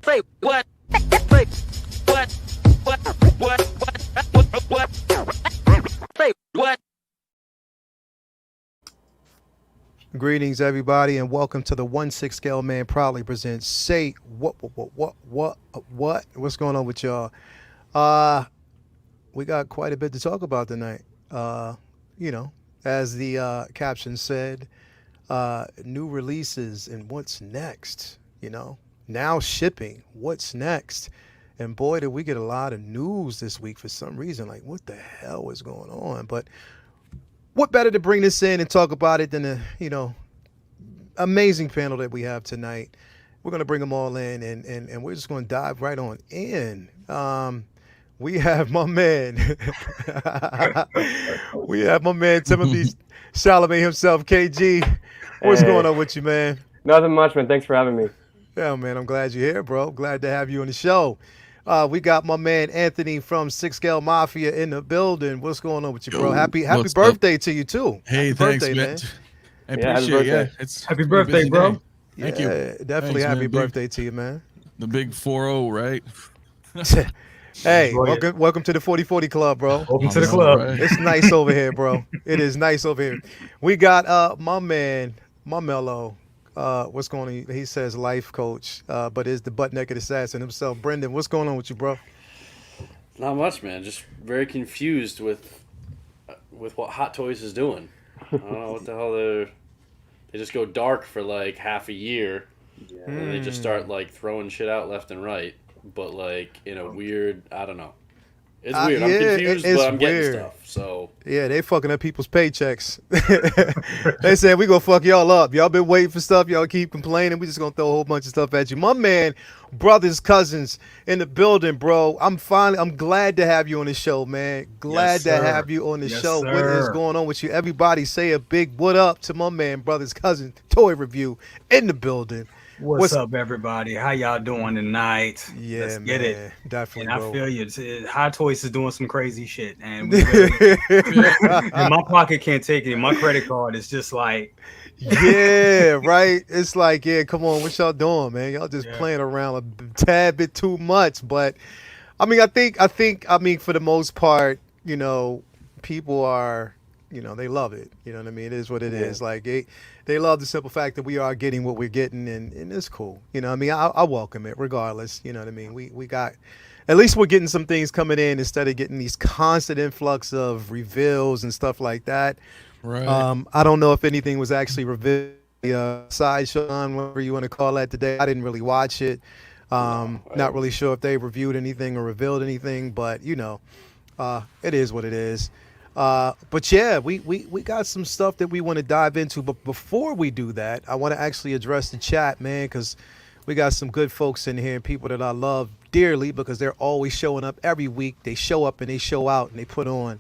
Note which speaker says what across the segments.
Speaker 1: Wait, what? Wait, what? What? Wait, what?
Speaker 2: Greetings, everybody, and welcome to the 1/6 Scale Man proudly presents Say What? What's going on with y'all? Uh, we got quite a bit to talk about tonight. You know, as the caption said, new releases and what's next. Now shipping. What's next? And boy, did we get a lot of news this week for some reason. Like, what the hell is going on? But what better to bring this in and talk about it than the amazing panel that we have tonight. We're going to bring them all in, and we're just going to dive right on in. We have my man. We have my man Timothy Chalamet himself, KG. What's
Speaker 3: Hey,
Speaker 2: going on with you, man?
Speaker 3: nothing much, man. Thanks for having me.
Speaker 2: Yeah, man, I'm glad you're here, bro. Glad to have you on the show. We got my man Anthony from Six Scale Mafia in the building. What's going on with you, bro?
Speaker 4: Yo,
Speaker 2: Happy
Speaker 4: what's up?
Speaker 2: birthday to you too.
Speaker 4: Hey,
Speaker 2: Happy
Speaker 4: thanks,
Speaker 2: birthday,
Speaker 4: man. I
Speaker 3: Yeah, happy
Speaker 4: appreciate it. Yeah,
Speaker 3: birthday.
Speaker 4: it's
Speaker 5: Happy
Speaker 4: been a
Speaker 5: birthday,
Speaker 4: busy
Speaker 5: bro.
Speaker 4: day. Thank
Speaker 2: Yeah,
Speaker 4: you.
Speaker 2: definitely
Speaker 4: Thanks,
Speaker 2: happy
Speaker 4: man.
Speaker 2: birthday to you, man.
Speaker 4: The big 4-0, right?
Speaker 2: Hey,
Speaker 5: Enjoy it.
Speaker 2: welcome to the 40/40 Club, bro.
Speaker 5: Welcome
Speaker 4: I
Speaker 5: to the
Speaker 4: know,
Speaker 5: club.
Speaker 4: right?
Speaker 2: It's nice over here, bro. It is nice over here. We got my man, my mellow. What's going on? He says life coach, but is the butt naked assassin himself. Brendan, what's going on with you, bro?
Speaker 6: Not much, man. Just very confused with what Hot Toys is doing. I don't know what the hell they just go dark for like half a year, and then they just start like throwing shit out left and right. But like in a weird, I don't know. It's weird. I'm
Speaker 2: Yeah,
Speaker 6: confused,
Speaker 2: it's
Speaker 6: but I'm getting
Speaker 2: weird.
Speaker 6: stuff. So
Speaker 2: Yeah, they fucking up people's paychecks. They said we gonna fuck y'all up. Y'all been waiting for stuff. Y'all keep complaining. We just gonna throw a whole bunch of stuff at you. My man, brothers, cousins in the building, bro. I'm glad to have you on the show, man. Glad
Speaker 5: Yes,
Speaker 2: to
Speaker 5: sir.
Speaker 2: have you on the
Speaker 5: Yes,
Speaker 2: show. What is
Speaker 5: sir.
Speaker 2: going on with you? Everybody say a big what up to my man, brothers, cousin, toy review in the building.
Speaker 5: What's up, everybody? How y'all doing tonight?
Speaker 2: Yeah,
Speaker 5: Let's
Speaker 2: man.
Speaker 5: get it.
Speaker 2: Definitely,
Speaker 5: And I
Speaker 2: bro.
Speaker 5: feel you. Hot Toys is doing some crazy shit, and we really, and my pocket can't take it. My credit card is just like,
Speaker 2: Yeah, right. It's like, yeah, come on, what y'all doing, man? Y'all just
Speaker 5: yeah,
Speaker 2: playing around a tad bit too much. But I mean, I mean, for the most part, people are, they love it. You know what I mean? It is what it
Speaker 3: Yeah.
Speaker 2: is. Like they love the simple fact that we are getting what we're getting, and it's cool. You know what I mean? I welcome it regardless. You know what I mean? We got. At least we're getting some things coming in instead of getting these constant influx of reveals and stuff like that.
Speaker 4: Right.
Speaker 2: I don't know if anything was actually revealed. Sideshow, whatever you want to call that today. I didn't really watch it. Not really sure if they reviewed anything or revealed anything, but it is what it is. But yeah, we got some stuff that we want to dive into. But before we do that, I want to actually address the chat, man, because we got some good folks in here, people that I love dearly because they're always showing up every week. They show up and they show out and they put on.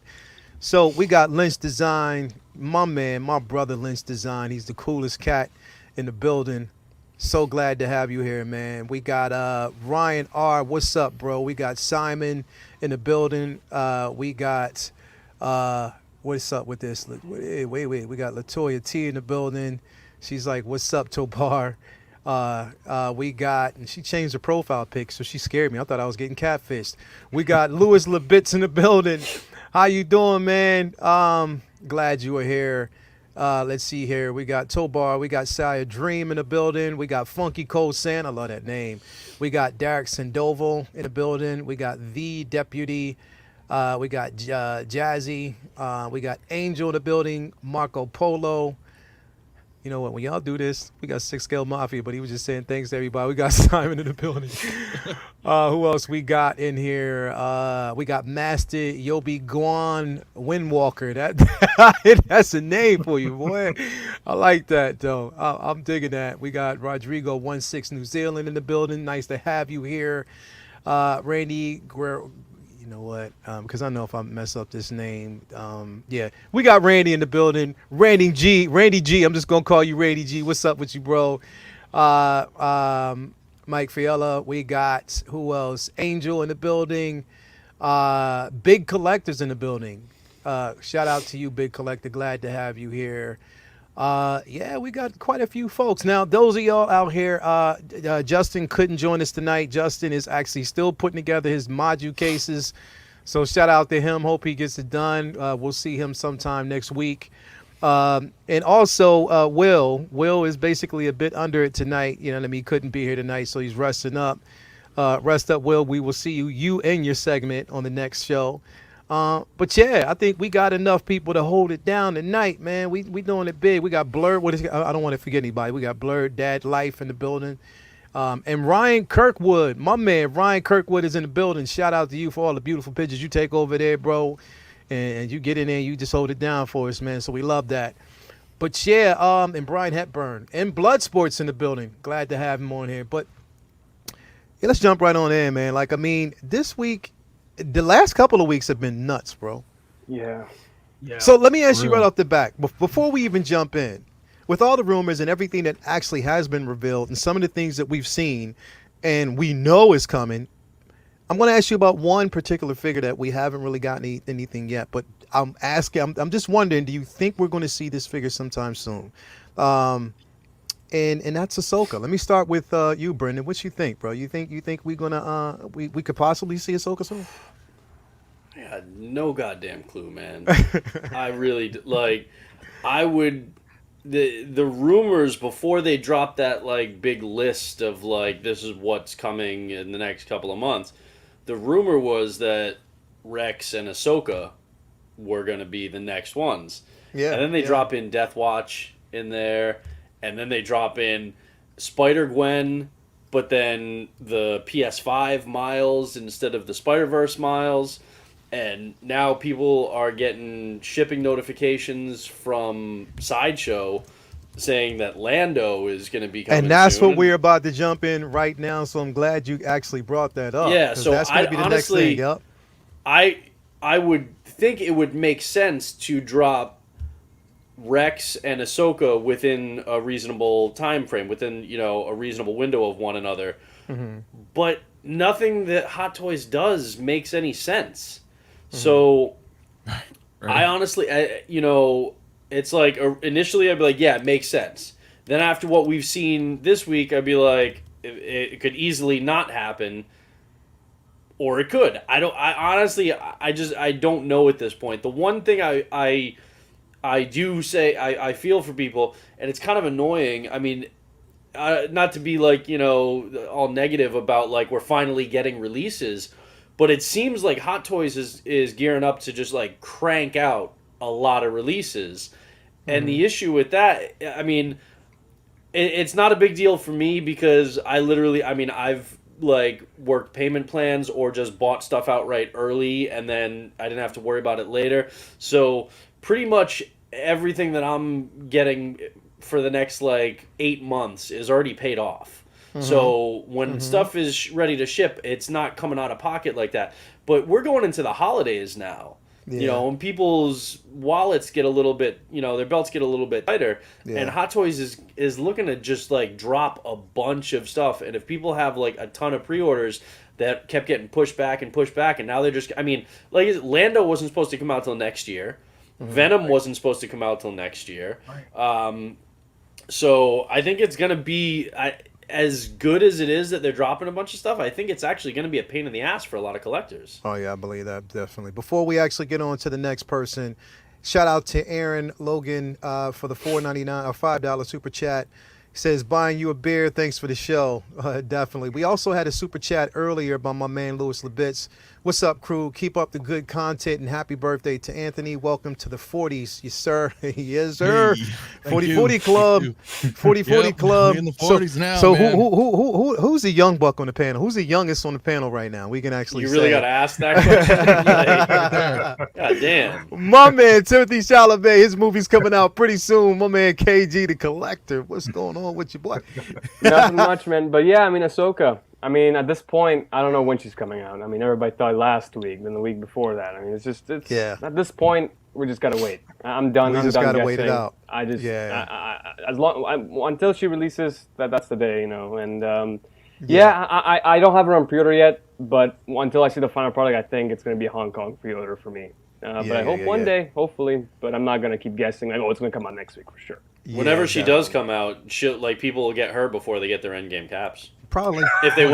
Speaker 2: So we got Lynch Design, my man, my brother Lynch Design. He's the coolest cat in the building. So glad to have you here, man. We got Ryan R. What's up, bro? We got Simon in the building. We got what's up with this? Wait. We got Latoya T in the building. She's like, what's up, Tobar? We got, and she changed her profile pic, so she scared me. I thought I was getting catfished. We got Louis Labitz in the building. How you doing, man? Glad you were here. Let's see here. We got Tobar. We got Saya Dream in the building. We got Funky Cold Sand. I love that name. We got Derek Sandoval in the building. We got The Deputy. We got Jazzy. We got Angel in the building. Marco Polo. You know what? When y'all do this, we got Six Scale Mafia, but he was just saying thanks to everybody. We got Simon in the building. Who else we got in here? We got Master Yobi Guan Windwalker. That's a name for you, boy. I like that, though. I'm digging that. We got Rodrigo 16 New Zealand in the building. Nice to have you here. Randy Guerrero. You know what? Because I know if I mess up this name, yeah, we got Randy in the building. Randy G. I'm just gonna call you Randy G. What's up with you, bro? Mike Fiella. We got who else? Angel in the building. Big Collectors in the building. Shout out to you, Big Collector. Glad to have you here. Yeah, we got quite a few folks. Now, those of y'all out here, Justin couldn't join us tonight. Justin is actually still putting together his module cases. So shout out to him. Hope he gets it done. We'll see him sometime next week. And also, Will is basically a bit under it tonight. You know what I mean? Couldn't be here tonight, so he's resting up. Rest up, Will. We will see you and your segment on the next show. But yeah, I think we got enough people to hold it down tonight, man. We doing it big. We got Blurred. I don't want to forget anybody. We got Blurred, Dad Life in the building. And Ryan Kirkwood, my man, Ryan Kirkwood is in the building. Shout out to you for all the beautiful pictures you take over there, bro. And you get in there, you just hold it down for us, man. So we love that. But yeah, and Brian Hepburn and Bloodsport's in the building. Glad to have him on here. But yeah, let's jump right on in, man. Like, I mean, this week, the last couple of weeks have been nuts, bro.
Speaker 3: Yeah.
Speaker 2: So let me ask you right off the back, before we even jump in, with all the rumors and everything that actually has been revealed and some of the things that we've seen and we know is coming, I'm going to ask you about one particular figure that we haven't really gotten anything yet, but I'm just wondering, do you think we're going to see this figure sometime soon? And that's Ahsoka. Let me start with you, Brendan. What you think, bro? You think we're gonna we could possibly see Ahsoka soon?
Speaker 6: I had no goddamn clue, man. I really like. I would the rumors before they dropped that like big list of like this is what's coming in the next couple of months. The rumor was that Rex and Ahsoka were going to be the next ones.
Speaker 2: Yeah.
Speaker 6: And then they drop in Death Watch in there, and then they drop in Spider-Gwen, but then the PS5 Miles instead of the Spider-Verse Miles. And now people are getting shipping notifications from Sideshow saying that Lando is going to be coming
Speaker 2: and that's
Speaker 6: soon.
Speaker 2: what we're about to jump in right now. So I'm glad you actually brought that up.
Speaker 6: Yeah, so
Speaker 2: that's going to be the
Speaker 6: honestly,
Speaker 2: next thing. Yep.
Speaker 6: I would think it would make sense to drop Rex and Ahsoka within a reasonable time frame, within a reasonable window of one another.
Speaker 2: Mm-hmm.
Speaker 6: But nothing that Hot Toys does makes any sense. Mm-hmm. So
Speaker 4: Right.
Speaker 6: I honestly, it's like initially I'd be like, yeah, it makes sense. Then after what we've seen this week, I'd be like, it could easily not happen, or it could. I don't know at this point. The one thing I do say I feel for people, and it's kind of annoying. I mean, not to be like all negative about like we're finally getting releases, but it seems like Hot Toys is gearing up to just like crank out a lot of releases. And the issue with that, I mean, it's not a big deal for me because I've like worked payment plans or just bought stuff outright early and then I didn't have to worry about it later. So pretty much everything that I'm getting for the next like 8 months is already paid off. So when stuff is ready to ship, it's not coming out of pocket like that. But we're going into the holidays now.
Speaker 2: Yeah.
Speaker 6: And people's wallets get a little bit, their belts get a little bit tighter. Yeah. And Hot Toys is looking to just like drop a bunch of stuff. And if people have like a ton of pre-orders that kept getting pushed back, and now they're just, like Lando wasn't supposed to come out till next year. Venom wasn't supposed to come out till next year. So I think it's going to be, as good as it is that they're dropping a bunch of stuff, I think it's actually going to be a pain in the ass for a lot of collectors.
Speaker 2: Oh, yeah, I believe that, definitely. Before we actually get on to the next person, shout out to Aaron Logan for the $4.99 or $5 super chat. He says, buying you a beer, thanks for the show. Definitely. We also had a super chat earlier by my man, Louis Labitz. What's up, crew? Keep up the good content and happy birthday to Anthony. Welcome to the 40s, yes, sir. Yes, sir.
Speaker 4: Hey,
Speaker 2: 40-40 club. 40-40 club.
Speaker 4: We're in the 40s now,
Speaker 2: so
Speaker 4: man.
Speaker 2: who's the young buck on the panel? Who's the youngest on the panel right now? We can actually
Speaker 6: You really got to ask that question? God damn.
Speaker 2: My man, Timothy Chalamet, his movie's coming out pretty soon. My man, KG, the collector. What's going on with your boy?
Speaker 3: Nothing much, man. But yeah, Ahsoka. At this point, I don't know when she's coming out. Everybody thought last week, then the week before that. At this point, we just gotta wait. I'm done.
Speaker 2: We
Speaker 3: I'm
Speaker 2: just
Speaker 3: done
Speaker 2: gotta
Speaker 3: guessing.
Speaker 2: wait it out.
Speaker 3: Until she releases, that's the day, And I don't have her on pre-order yet, but until I see the final product, I think it's gonna be a Hong Kong pre-order for me. But I hope one day, hopefully. But I'm not gonna keep guessing. Like, it's gonna come out next week for sure.
Speaker 6: Whenever she does come out, she'll like people will get her before they get their endgame caps.
Speaker 2: Probably.
Speaker 6: If they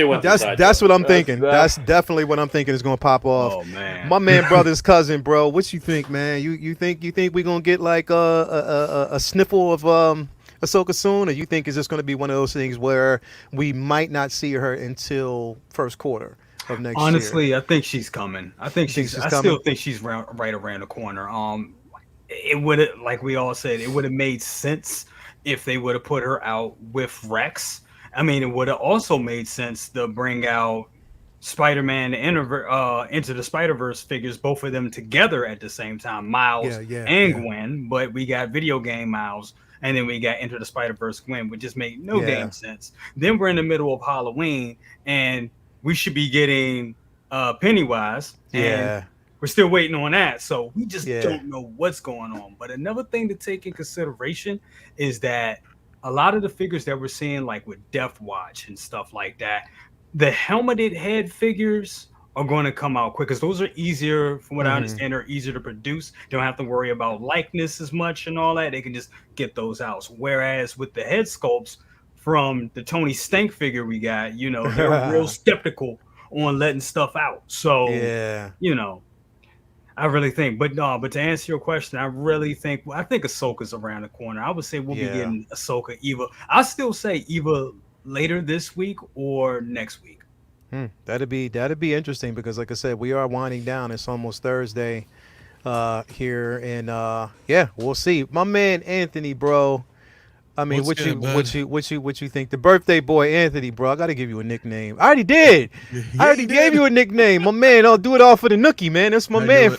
Speaker 6: went.
Speaker 2: That's what I'm thinking. That's definitely what I'm thinking is gonna pop off.
Speaker 5: Oh man,
Speaker 2: my man, brother's cousin, bro. What you think, man? You think we're gonna get like a sniffle of Ahsoka soon, or you think it's just gonna be one of those things where we might not see her until first quarter of next year?
Speaker 5: Honestly, I think she's coming. I still think she's right around the corner. It would have, like we all said, it would have made sense if they would have put her out with Rex. I mean, it would have also made sense to bring out Spider-Man Into the Spider-Verse figures, both of them together at the same time, Miles and Gwen. But we got video game Miles, and then we got Into the Spider-Verse Gwen, which just made no damn sense. Then we're in the middle of Halloween, and we should be getting Pennywise. And we're still waiting on that. So we just don't know what's going on. But another thing to take in consideration is that a lot of the figures that we're seeing, like with Death Watch and stuff like that, the helmeted head figures are going to come out quick because those are easier, from what I understand, are easier to produce. They don't have to worry about likeness as much and all that. They can just get those out. Whereas with the head sculpts from the Tony Stank figure we got, they're real skeptical on letting stuff out. So, I really think, but to answer your question, I think Ahsoka's around the corner. I would say we'll be getting Ahsoka either. I still say either later this week or next week.
Speaker 2: That'd be interesting because, like I said, we are winding down. It's almost Thursday here, and we'll see. My man Anthony, bro. I mean, what you think? The birthday boy, Anthony, bro. I gotta give you a nickname. I already did. I already gave you a nickname, my man. I'll do it all for the nookie, man. That's my man.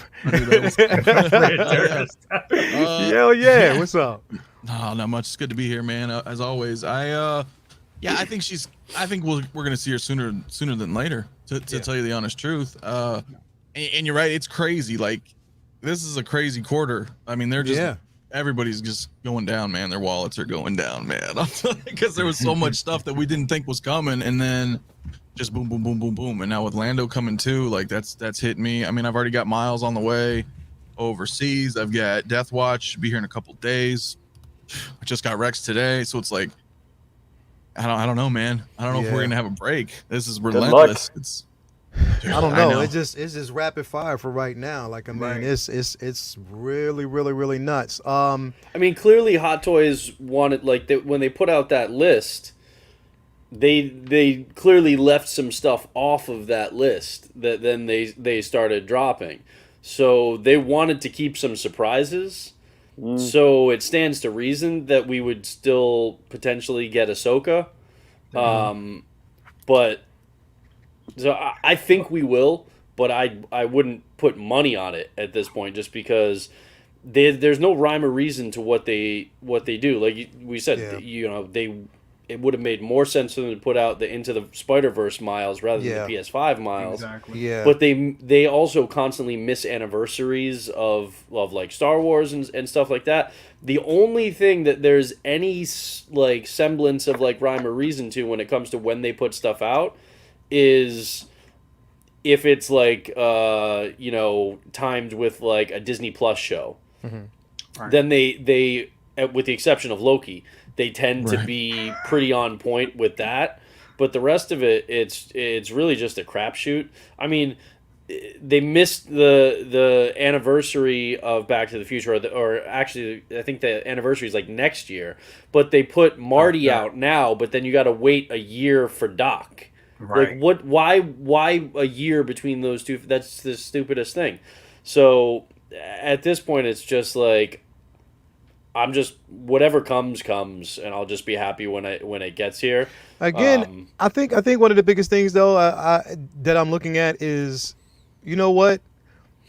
Speaker 2: Hell yeah. What's up?
Speaker 4: No, not much. It's good to be here, man. As always. I think we're gonna see her sooner than later. To tell you the honest truth. And you're right. It's crazy. Like, this is a crazy quarter. I mean, they're just. Everybody's just going down, man. Their wallets are going down, man. Because there was so much stuff that we didn't think was coming, and then just boom, boom, boom, boom, boom. And now with Lando coming too, like that's hit me. I mean, I've already got Miles on the way overseas. I've got Death Watch, should be here in a couple days. I just got Rex today, so it's like I don't know, man. I don't know if we're gonna have a break. This is relentless.
Speaker 2: I don't know. It's just rapid fire for right now. Like, I mean, it's really, really, really nuts.
Speaker 6: I mean, clearly Hot Toys wanted, like, when they put out that list, they clearly left some stuff off of that list that then they started dropping. So they wanted to keep some surprises. So it stands to reason that we would still potentially get Ahsoka. But so I think we will, but I wouldn't put money on it at this point, just because there's no rhyme or reason to what they do. Like we said, it would have made more sense for them to put out the Into the Spider-Verse Miles rather than the PS5 Miles.
Speaker 5: Exactly.
Speaker 2: Yeah.
Speaker 6: But they also constantly miss anniversaries of like Star Wars and stuff like that. The only thing that there's any like semblance of like rhyme or reason to when it comes to when they put stuff out is if it's like timed with like a Disney Plus show. Right. Then they with the exception of Loki, they tend to be pretty on point with that. But the rest of it, it's really just a crapshoot. I mean, they missed the anniversary of Back to the Future, or actually, I think the anniversary is like next year. But they put Marty out now, but then you got to wait a year for Doc. Right. Like, why a year between those two? That's the stupidest thing. So at this point, it's just like, I'm just, whatever comes, and I'll just be happy when it gets here.
Speaker 2: Again, I think one of the biggest things though that I'm looking at is, you know what?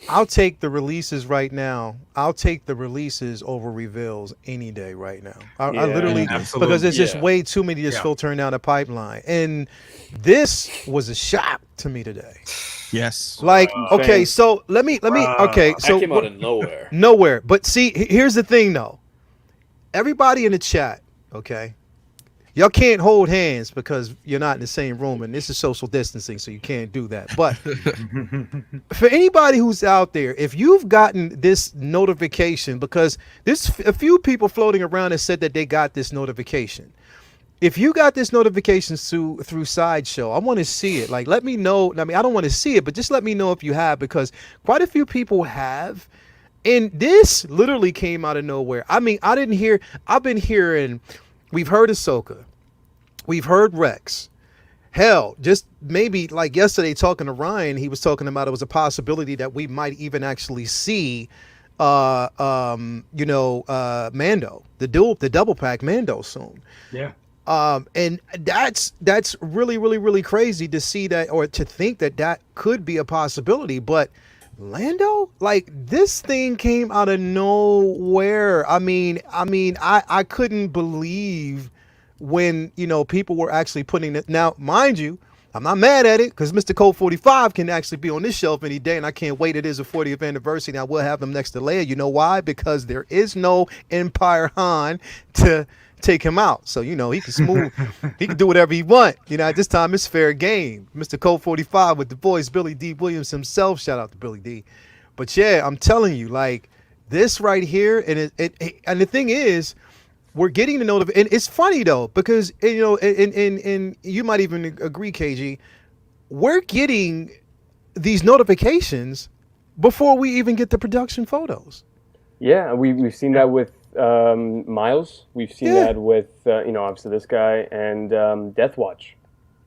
Speaker 2: I'll take the releases right now. I'll take the releases over reveals any day right now. I literally, because there's just way too many just filtering down the pipeline. And this was a shock to me today.
Speaker 4: Yes.
Speaker 2: Like, okay, so let me okay, so
Speaker 6: that came out of nowhere.
Speaker 2: Nowhere. But see, here's the thing though. Everybody in the chat, okay? Y'all can't hold hands because you're not in the same room, and this is social distancing, so you can't do that. But for anybody who's out there, if you've gotten this notification, because there's a few people floating around that said that they got this notification. If you got this notification through Sideshow, I want to see it. Like, let me know. I mean, I don't want to see it, but just let me know if you have, because quite a few people have. And this literally came out of nowhere. I mean, I've been hearing, we've heard Ahsoka, we've heard Rex. Hell, just maybe like yesterday talking to Ryan, he was talking about it was a possibility that we might even actually see, Mando, the double pack Mando soon.
Speaker 5: Yeah.
Speaker 2: And that's really, really, really crazy to see that, or to think that could be a possibility. But Lando, like, this thing came out of nowhere. I mean, I couldn't believe when, people were actually putting it. Now, mind you, I'm not mad at it, because Mr. Code 45 can actually be on this shelf any day, and I can't wait. It is a 40th anniversary. Now, we'll have them next to Leia. You know why? Because there is no Empire Han to take him out. So, he can smooth. He can do whatever he want. At this time, it's fair game. Mr. Code 45 with the voice, Billy D. Williams himself. Shout out to Billy D. But, yeah, I'm telling you, like, this right here, and and the thing is, we're getting the notification. And it's funny, though, because, and you might even agree, KG, we're getting these notifications before we even get the production photos.
Speaker 3: Yeah, we've seen that with Miles. We've seen that with, obviously this guy, and Death Watch.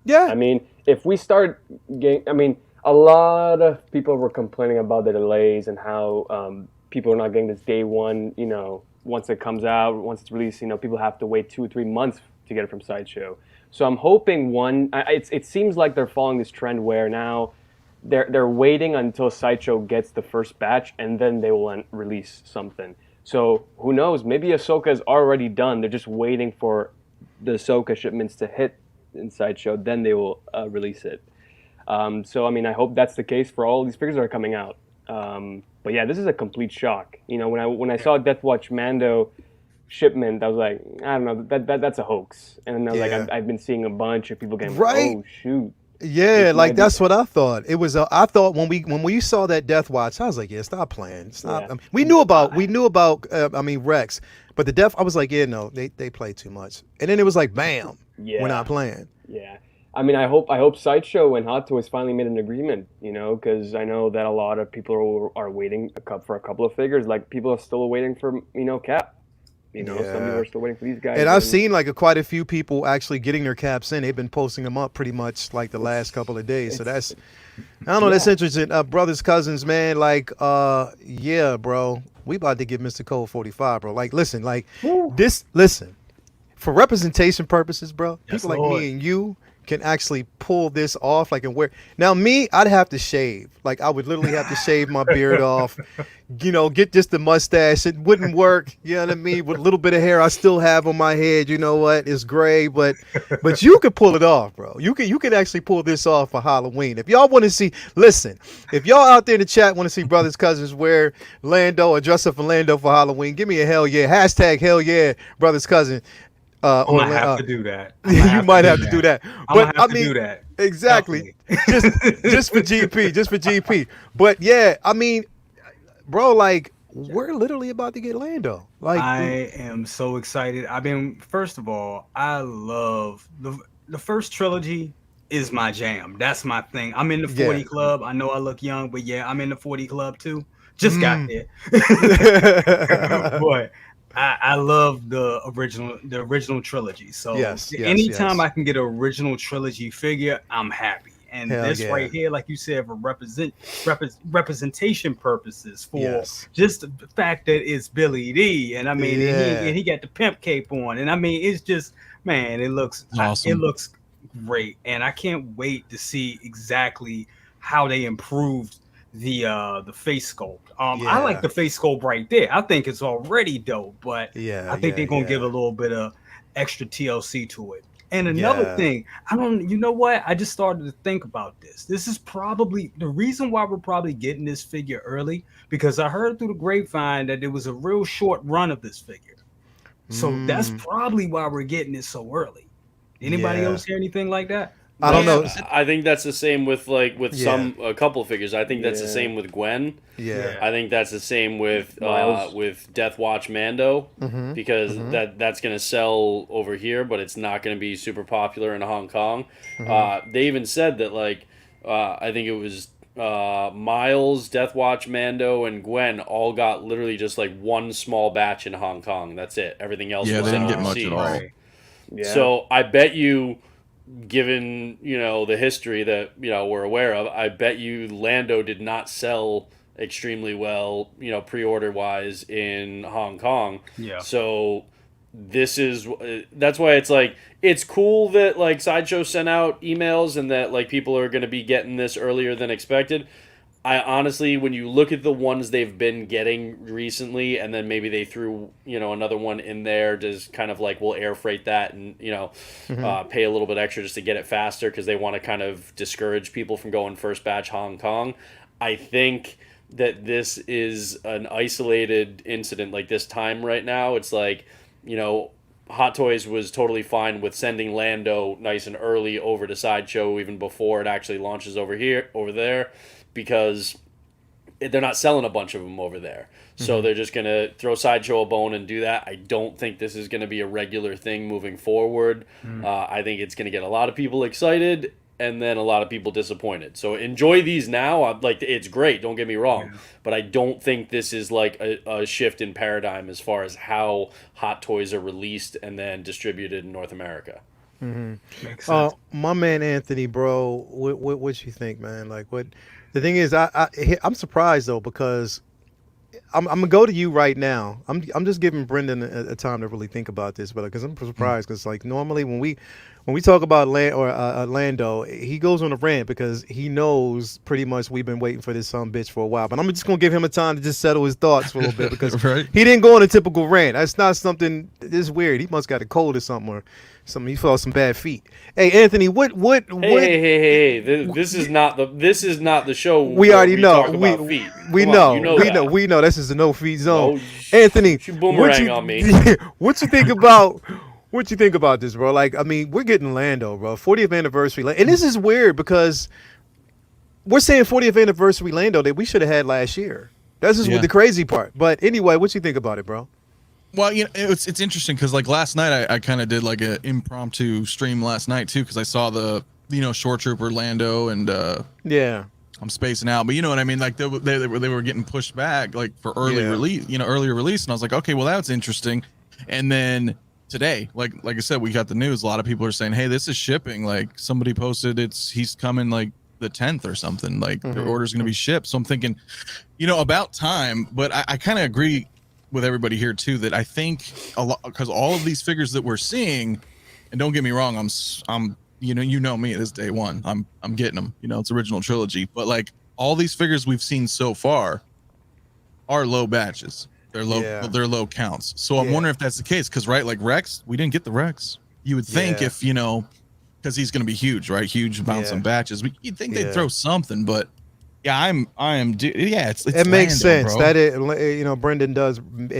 Speaker 2: Yeah.
Speaker 3: I mean, if we start getting, a lot of people were complaining about the delays and how people are not getting this day one, once it comes out, once it's released, people have to wait 2 or 3 months to get it from Sideshow. So I'm hoping it seems like they're following this trend where now they're waiting until Sideshow gets the first batch, and then they will release something. So who knows? Maybe Ahsoka is already done. They're just waiting for the Ahsoka shipments to hit in Sideshow. Then they will release it. So I hope that's the case for all these figures that are coming out. But yeah, this is a complete shock. When I saw Death Watch Mando shipment, I was like, I don't know, that's a hoax. And then I've been seeing a bunch of people getting
Speaker 2: right.
Speaker 3: Oh shoot.
Speaker 2: Yeah, like that's what I thought. It was. I thought when we saw that Death Watch, I was like, yeah, stop playing. Stop. Yeah. We knew about Rex, but the Death. I was like, yeah, no, they play too much. And then it was like, bam, we're not playing.
Speaker 3: Yeah. I hope Sideshow and Hot Toys finally made an agreement. Because I know that a lot of people are waiting for a couple of figures. Like people are still waiting for Cap. Some people are still waiting for these guys.
Speaker 2: And I've seen quite a few people actually getting their caps in. They've been posting them up pretty much like the last couple of days. So that's, I don't know, that's interesting. Brothers, cousins, man, yeah, bro. We about to get Mr. Code 45, bro. Listen, for representation purposes, bro,
Speaker 5: yes,
Speaker 2: people like me and you can actually pull this off, and wear. Now me, I'd have to shave. I would literally have to shave my beard off, get just the mustache. It wouldn't work, you know what I mean? With a little bit of hair I still have on my head, you know what? It's gray, but you could pull it off, bro. You can actually pull this off for Halloween. If y'all want to see, listen, if y'all out there in the chat want to see brothers, cousins wear Lando or dress up for Lando for Halloween, give me a hell yeah. Hashtag hell yeah, brothers, cousin.
Speaker 5: I might have to do that.
Speaker 2: You might have to do that. But
Speaker 5: do that.
Speaker 2: Exactly. just for GP. But yeah, bro, we're literally about to get Lando.
Speaker 5: I am so excited. First of all, I love the first trilogy is my jam. That's my thing. I'm in the 40 club. I know I look young, but yeah, I'm in the 40 club too. Just got there. Boy. I love the original trilogy. So anytime I can get an original trilogy figure, I'm happy. And right here, like you said, for representation purposes, for just the fact that it's Billy D, and and he got the pimp cape on, and it's just, man, it looks awesome. It looks great, and I can't wait to see exactly how they improved the face sculpt. I like the face sculpt right there. I think it's already dope, but I think they're gonna give a little bit of extra TLC to it. And another thing, you know what? I just started to think about this. This is probably the reason why we're probably getting this figure early, because I heard through the grapevine that there was a real short run of this figure. So that's probably why we're getting it so early. Anybody else hear anything like that?
Speaker 2: I don't know.
Speaker 6: I think that's the same with a couple figures. I think that's the
Speaker 3: Yeah.
Speaker 6: same with Gwen.
Speaker 2: Yeah.
Speaker 6: I think that's the same with
Speaker 3: Miles.
Speaker 6: Death Watch Mando
Speaker 2: Mm-hmm.
Speaker 6: because that's gonna sell over here, but it's not gonna be super popular in Hong Kong. They even said that I think it was Miles, Death Watch, Mando, and Gwen all got literally just like one small batch in Hong Kong. That's it. Everything else
Speaker 4: Yeah,
Speaker 6: was
Speaker 4: they didn't
Speaker 6: in
Speaker 4: get much
Speaker 6: overseas.
Speaker 4: at all.
Speaker 5: Right.
Speaker 3: Yeah.
Speaker 6: So I bet you, given the history that we're aware of, I bet you Lando did not sell extremely well, pre-order wise in Hong Kong.
Speaker 5: Yeah.
Speaker 6: So that's why it's cool that like Sideshow sent out emails and that like people are going to be getting this earlier than expected. I honestly, when you look at the ones they've been getting recently, and then maybe they threw another one in there, just kind of like we'll air freight that and pay a little bit extra just to get it faster because they want to kind of discourage people from going first batch Hong Kong. I think that this is an isolated incident like this time right now. It's like Hot Toys was totally fine with sending Lando nice and early over to Sideshow even before it actually launches over there. Because they're not selling a bunch of them over there. So they're just going to throw Sideshow a bone and do that. I don't think this is going to be a regular thing moving forward. I think it's going to get a lot of people excited and then a lot of people disappointed. So enjoy these now. It's great, don't get me wrong. Yeah. But I don't think this is like a shift in paradigm as far as how Hot Toys are released and then distributed in North America.
Speaker 5: Makes sense.
Speaker 2: My man Anthony, bro, what you think, man? Like, what? The thing is, I'm surprised though because I'm gonna go to you right now. I'm just giving Brendan a time to really think about this, but because I'm surprised because like normally when we talk about Lando, he goes on a rant because he knows pretty much we've been waiting for this son bitch for a while. But I'm just gonna give him a time to just settle his thoughts for a little bit because he didn't go on a typical rant. That's not something. This weird. He must got a cold or something or something. He felt some bad feet. Hey Anthony, what?
Speaker 6: Hey! This is not the show.
Speaker 2: We already know.
Speaker 6: Talk about feet.
Speaker 2: We know. This is a no feet zone.
Speaker 6: No,
Speaker 2: Anthony,
Speaker 6: you boomerang on me.
Speaker 2: What you think about? What you think about this, bro? Like, I mean, we're getting Lando, bro. 40th anniversary, and this is weird because we're saying 40th anniversary Lando that we should have had last year. That's just the crazy part. But anyway, what you think about it, bro?
Speaker 4: Well, it's interesting because like last night I kind of did like an impromptu stream last night too because I saw the Shore Trooper Lando and I'm spacing out, but you know what I mean. Like they were getting pushed back like for earlier release, and I was like, okay, well that's interesting, and then. Today, like I said, we got the news. A lot of people are saying, "Hey, this is shipping." Like somebody posted, he's coming like the 10th or something. Like their order's going to be shipped. So I'm thinking, about time. But I kind of agree with everybody here too that I think a lot because all of these figures that we're seeing, and don't get me wrong, I'm you know me, this is day one. I'm getting them. It's original trilogy. But like all these figures we've seen so far are low batches. They're low counts. So I'm wondering if that's the case. Because like Rex, we didn't get the Rex. You would think if because he's going to be huge, right? Huge amounts of batches. You'd think they'd throw something, but it's
Speaker 2: it makes
Speaker 4: Lando,
Speaker 2: sense
Speaker 4: bro.
Speaker 2: that Brendan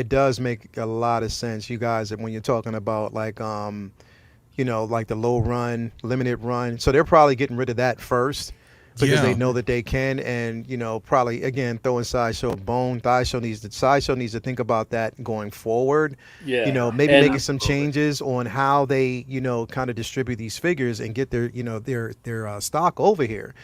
Speaker 2: does make a lot of sense. You guys, when you're talking about like like the low run, limited run, so they're probably getting rid of that first. Because they know that they can, and probably again throwing Sideshow a bone. Sideshow needs to think about that going forward.
Speaker 6: Yeah,
Speaker 2: maybe making some changes on how they kind of distribute these figures and get their their stock over here.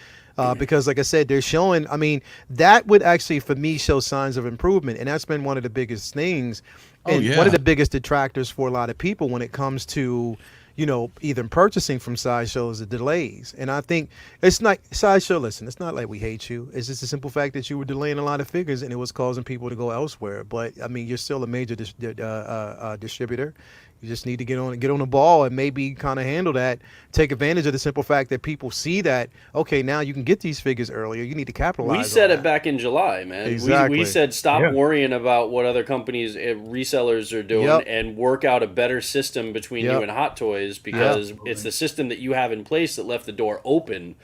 Speaker 2: Because like I said, they're showing. I mean, that would actually for me show signs of improvement, and that's been one of the biggest things, and one of the biggest detractors for a lot of people when it comes to. Even purchasing from Sideshow is the delays. And I think it's not Sideshow. Listen, it's not like we hate you. It's just a simple fact that you were delaying a lot of figures and it was causing people to go elsewhere. But I mean, you're still a major distributor. You just need to get on the ball and maybe kind of handle that. Take advantage of the simple fact that people see that, okay, now you can get these figures earlier. You need to capitalize
Speaker 6: We said
Speaker 2: on
Speaker 6: it
Speaker 2: that.
Speaker 6: back in July, man.
Speaker 2: Exactly.
Speaker 6: We said stop worrying about what other companies, resellers are doing and work out a better system between you and Hot Toys because it's the system that you have in place that left the door open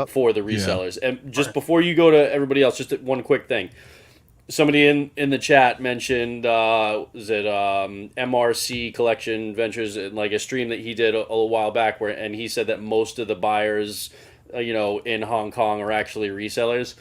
Speaker 6: for the resellers. And just before you go to everybody else, just one quick thing. somebody in the chat mentioned is it MRC Collection Ventures, like a stream that he did a little while back, and he said that most of the buyers, in Hong Kong are actually resellers.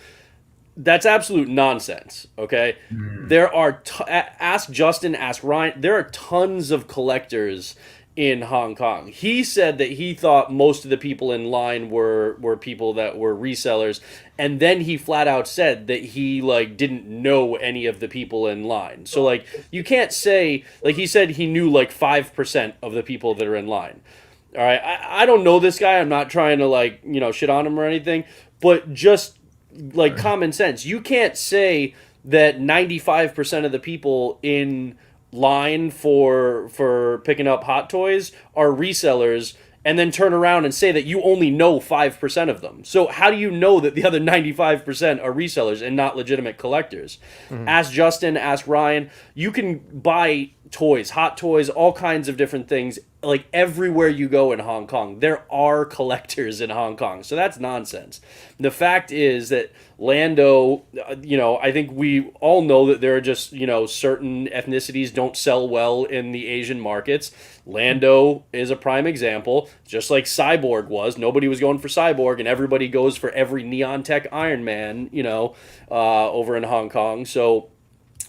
Speaker 6: That's absolute nonsense. Okay, there are ask Justin, ask Ryan. There are tons of collectors in Hong Kong. He said that he thought most of the people in line were people that were resellers, and then he flat out said that he didn't know any of the people in line. So you can't say, he said he knew 5% of the people that are in line. All right, I don't know this guy. I'm not trying to shit on him or anything, but just common sense. You can't say that 95% of the people in line for picking up Hot Toys are resellers and then turn around and say that you only know 5% of them. So how do you know that the other 95% are resellers and not legitimate collectors? Ask Justin, ask Ryan. You can buy toys, Hot Toys, all kinds of different things, everywhere you go in Hong Kong. There are collectors in Hong Kong. So that's nonsense. The fact is that Lando, I think we all know that there are just, certain ethnicities don't sell well in the Asian markets. Lando is a prime example, just like Cyborg was. Nobody was going for Cyborg, and everybody goes for every Neon Tech Iron Man, over in Hong Kong. So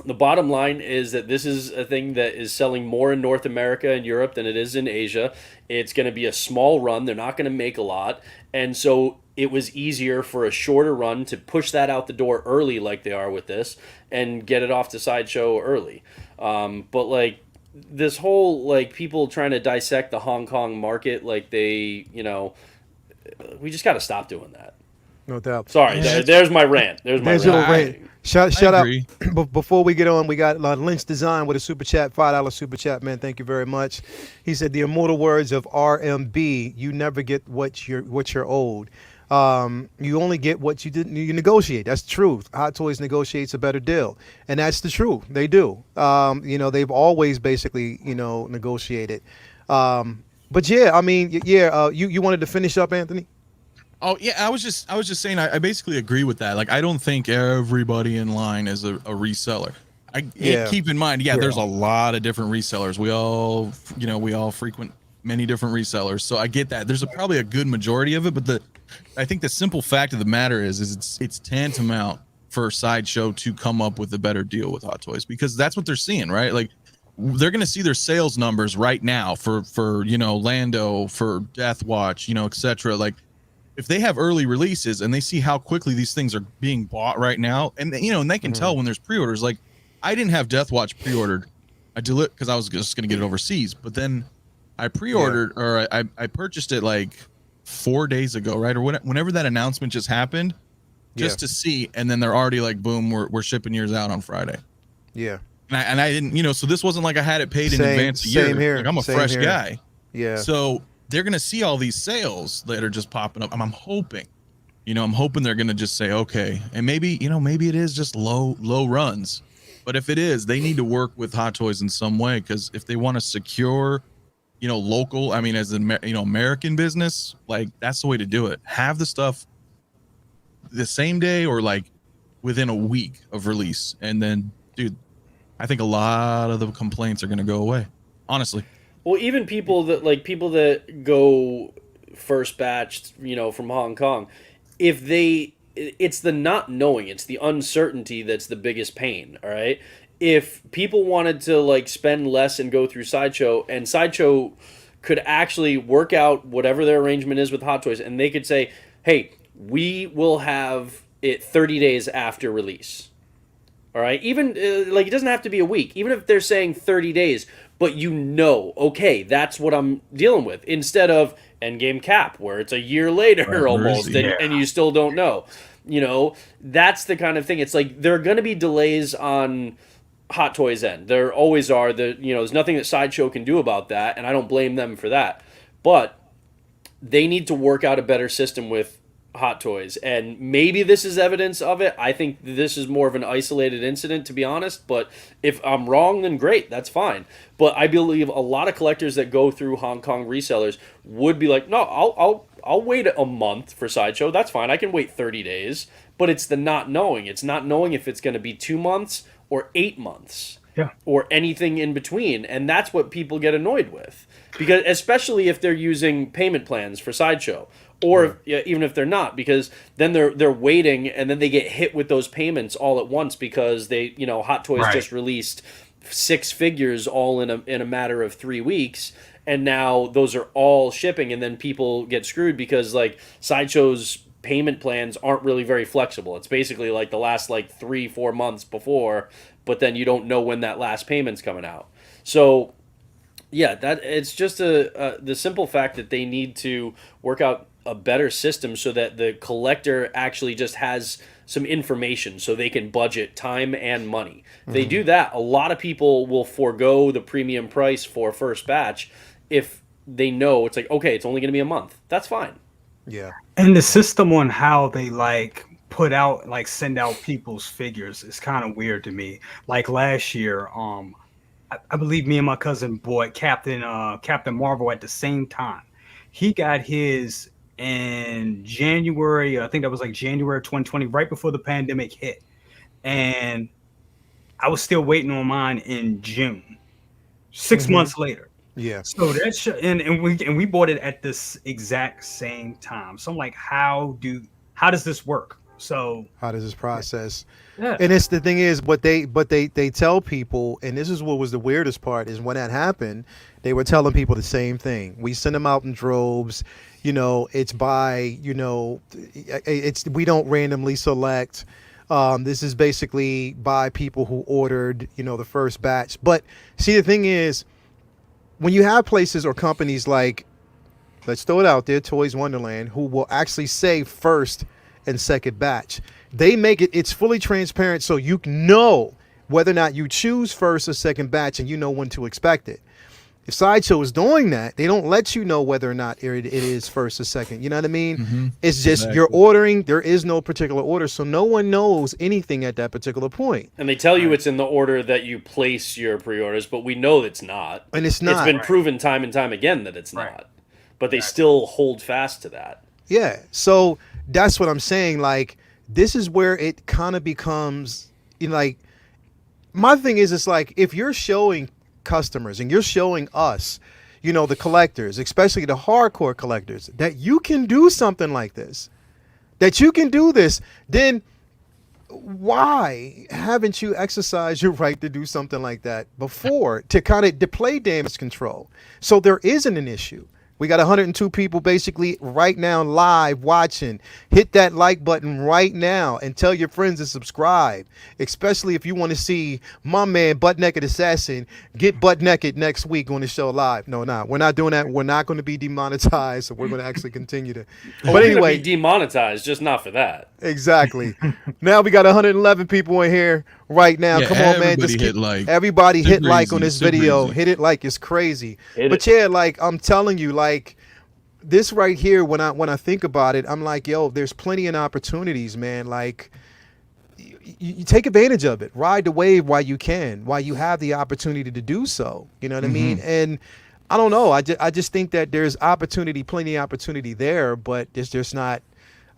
Speaker 6: the bottom line is that this is a thing that is selling more in North America and Europe than it is in Asia. It's going to be a small run. They're not going to make a lot. And so it was easier for a shorter run to push that out the door early like they are with this and get it off to Sideshow early. But this whole people trying to dissect the Hong Kong market we just got to stop doing that.
Speaker 2: No doubt.
Speaker 6: Sorry, there's my rant. There's my rant.
Speaker 2: Shout out. Before we get on, we got Lynch Design with a super chat, $5 super chat, man. Thank you very much. He said the immortal words of RMB: "You never get what you're owed. You only get what you didn't. You negotiate. That's the truth. Hot Toys negotiates a better deal, and that's the truth. They do. They've always basically negotiated. But yeah, I mean, yeah. You wanted to finish up, Anthony?
Speaker 4: Oh yeah, I was just saying I basically agree with that. I don't think everybody in line is a reseller. Keep in mind, there's a lot of different resellers. We all frequent many different resellers, so I get that. There's probably a good majority of it, but I think the simple fact of the matter is it's tantamount for Sideshow to come up with a better deal with Hot Toys, because that's what they're seeing, right? They're going to see their sales numbers right now for Lando, for Death Watch, etc. If they have early releases and they see how quickly these things are being bought right now, and they can tell when there's pre-orders. I didn't have Death Watch pre-ordered. I did it because I was just going to get it overseas, but then I pre-ordered or I purchased it 4 days ago, right? Or whenever that announcement just happened, just to see, and then they're already boom, we're shipping yours out on Friday.
Speaker 2: Yeah.
Speaker 4: And I didn't, so this wasn't I had it paid in advance a year.
Speaker 2: Same here.
Speaker 4: I'm a fresh guy.
Speaker 2: Yeah.
Speaker 4: So they're going to see all these sales that are just popping up. I'm hoping, they're going to just say, okay, and maybe it is just low runs, but if it is, they need to work with Hot Toys in some way, because if they want to secure, local, as an, American business, that's the way to do it. Have the stuff the same day or within a week of release. And then, dude, I think a lot of the complaints are going to go away, honestly.
Speaker 6: Well, even people that go first batch, from Hong Kong, it's the not knowing, it's the uncertainty that's the biggest pain. All right. If people wanted to spend less and go through Sideshow, and Sideshow could actually work out whatever their arrangement is with Hot Toys, and they could say, hey, we will have it 30 days after release. All right. Even it doesn't have to be a week, even if they're saying 30 days. But okay, that's what I'm dealing with. Instead of Endgame Cap, where it's a year later almost, and you still don't know. That's the kind of thing. It's there are going to be delays on Hot Toys' end. There always are. There's nothing that Sideshow can do about that, and I don't blame them for that. But they need to work out a better system with Hot Toys, and maybe this is evidence of it. I think this is more of an isolated incident, to be honest, but if I'm wrong, then great, that's fine. But I believe a lot of collectors that go through Hong Kong resellers would be no, I'll wait a month for Sideshow, that's fine, I can wait 30 days, but it's the not knowing. It's not knowing if it's going to be 2 months or 8 months.
Speaker 5: Yeah.
Speaker 6: Or anything in between, and that's what people get annoyed with, because especially if they're using payment plans for Sideshow, or even if they're not, because then they're waiting, and then they get hit with those payments all at once because they, Hot Toys just released 6 figures all in a matter of 3 weeks, and now those are all shipping, and then people get screwed because like Sideshow's payment plans aren't really very flexible. It's basically like the last 3-4 months before, but then you don't know when that last payment's coming out. So yeah, that it's just the simple fact that they need to work out a better system so that the collector actually just has some information so they can budget time and money. If they do that, a lot of people will forego the premium price for first batch if they know it's like, okay, it's only going to be a month. That's fine.
Speaker 2: Yeah.
Speaker 5: And the system on how they send out people's figures is kind of weird to me. Like last year, I believe me and my cousin bought Captain Marvel at the same time. He got his in January. I think that was like January 2020, right before the pandemic hit, and I was still waiting on mine in June, 6 months later.
Speaker 2: Yeah.
Speaker 5: So that's and we bought it at this exact same time. So I'm like, how does this work? So
Speaker 2: how does this process?
Speaker 5: Yeah.
Speaker 2: And it's the thing is, but they tell people, and this is what was the weirdest part, is when that happened, they were telling people the same thing. We send them out in droves. It's by, it's we don't randomly select. This is basically by people who ordered, the first batch. But see, the thing is, when you have places or companies like, let's throw it out there, Toys Wonderland, who will actually say first and second batch, they make it's fully transparent, so you know whether or not you choose first or second batch, and you know when to expect it. If Sideshow is doing that, they don't let you know whether or not it is first or second. You know what I mean? It's just you're ordering. There is no particular order, so no one knows anything at that particular point.
Speaker 6: And they tell you it's in the order that you place your pre-orders, but we know it's not.
Speaker 2: And it's not.
Speaker 6: It's been proven time and time again that it's not. But they still hold fast to that.
Speaker 2: Yeah. So that's what I'm saying. Like, this is where it kind of becomes, like, my thing is, it's like, if you're showing customers and you're showing us, the collectors, especially the hardcore collectors, that you can do something like this, that you can do this, then why haven't you exercised your right to do something like that before, to kind of play damage control, so there isn't an issue? We got 102 people basically right now live watching. Hit that like button right now and tell your friends to subscribe, especially if you want to see my man Butt Naked Assassin get butt naked next week on the show live. No, we're not doing that. We're not going to be demonetized, so we're going to actually continue to. But anyway,
Speaker 6: be demonetized, just not for that.
Speaker 2: Exactly. Now we got 111 people in here right now. Come on, man. Just
Speaker 4: hit like.
Speaker 2: Everybody hit like on this video.
Speaker 4: Crazy.
Speaker 2: Hit it like it's crazy. Yeah, like I'm telling you, like this right here, when I think about it, I'm like, yo, there's plenty of opportunities, man. Like you take advantage of it. Ride the wave while you can, while you have the opportunity to do so. You know what I mean? And I don't know. I just think that there's plenty of opportunity there, but there's just not.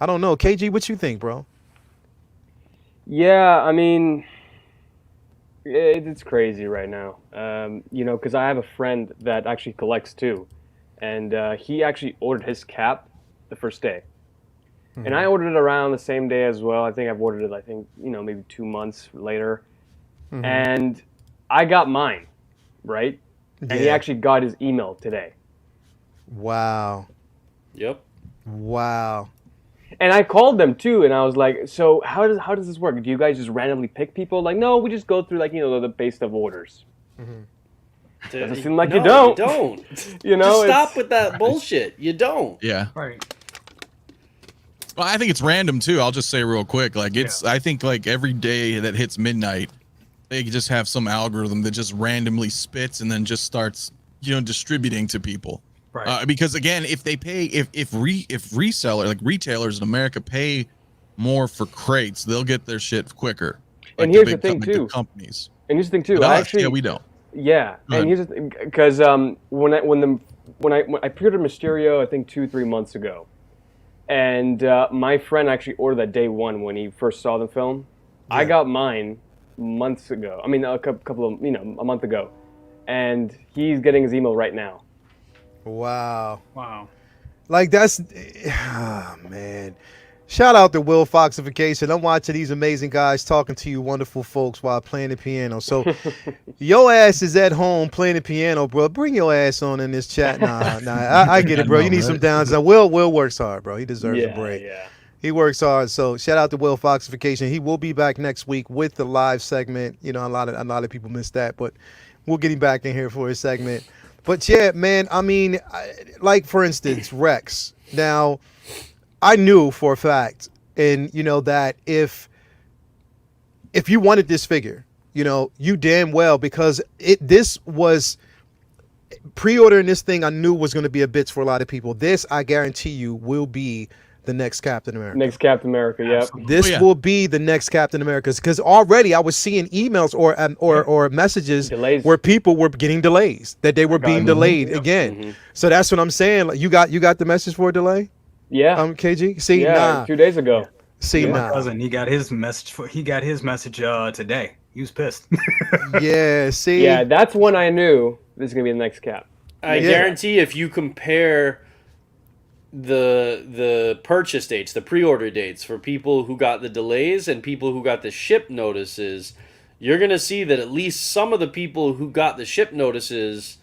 Speaker 2: I don't know. KG, what you think, bro?
Speaker 3: Yeah, I mean, it's crazy right now. Because I have a friend that actually collects too, and he actually ordered his cap the first day, and I ordered it around the same day as well. I think I've ordered it. Maybe 2 months later, and I got mine, right? And he actually got his email today.
Speaker 2: Wow.
Speaker 6: Yep.
Speaker 2: Wow.
Speaker 3: And I called them too, and I was like, "So how does this work? Do you guys just randomly pick people?" Like, no, we just go through the base of orders. Doesn't seem like you don't.
Speaker 6: You don't.
Speaker 3: Just
Speaker 6: stop with that bullshit. You don't.
Speaker 4: Yeah.
Speaker 5: Right.
Speaker 4: Well, I think it's random too. I'll just say real quick, I think like every day that hits midnight, they just have some algorithm that just randomly spits and then just starts, distributing to people.
Speaker 5: Right.
Speaker 4: Because again, if they pay, if reseller, like retailers in America pay more for crates, they'll get their shit quicker.
Speaker 3: And here's the thing too.
Speaker 4: Companies.
Speaker 3: And here's the thing too.
Speaker 4: We don't.
Speaker 3: Yeah, and here's the thing, because when I pre-ordered Mysterio, I think 2-3 months ago, And my friend actually ordered that day one when he first saw the film.
Speaker 2: Yeah.
Speaker 3: I got mine months ago. I mean, a couple of, a month ago. And he's getting his email right now.
Speaker 2: Wow.
Speaker 5: Wow.
Speaker 2: Like that's, man. Shout out to Will Foxification. I'm watching these amazing guys talking to you wonderful folks while playing the piano. So your ass is at home playing the piano, bro. Bring your ass on in this chat. Nah, I get it, bro. You need some downs. Now, Will works hard, bro. He deserves a break.
Speaker 3: Yeah.
Speaker 2: He works hard. So shout out to Will Foxification. He will be back next week with the live segment. You know, a lot of people missed that, but we'll get him back in here for his segment. But yeah, man, I mean, like for instance, Rex. Now, I knew for a fact, and you know that if you wanted this figure, you know, you damn well, because this was pre-ordering this thing, I knew was going to be a bitch for a lot of people. This, I guarantee you, will be the next Captain America.
Speaker 3: Next Captain America, yep.
Speaker 2: This will be the next Captain America, because already I was seeing emails or messages
Speaker 3: Delays.
Speaker 2: where people were getting delays, that they were being delayed again.
Speaker 3: Mm-hmm.
Speaker 2: So that's what I'm saying. Like, you got the message for a delay?
Speaker 3: Yeah.
Speaker 2: KG? See,
Speaker 3: yeah,
Speaker 2: nah.
Speaker 3: 2 days ago.
Speaker 2: See,
Speaker 5: My
Speaker 2: nah.
Speaker 5: cousin, he got his message today. He was pissed.
Speaker 2: Yeah, see?
Speaker 3: Yeah, that's when I knew this is going to be the next Cap.
Speaker 6: I guarantee if you compare the purchase dates, the pre-order dates for people who got the delays and people who got the ship notices, you're going to see that at least some of the people who got the ship notices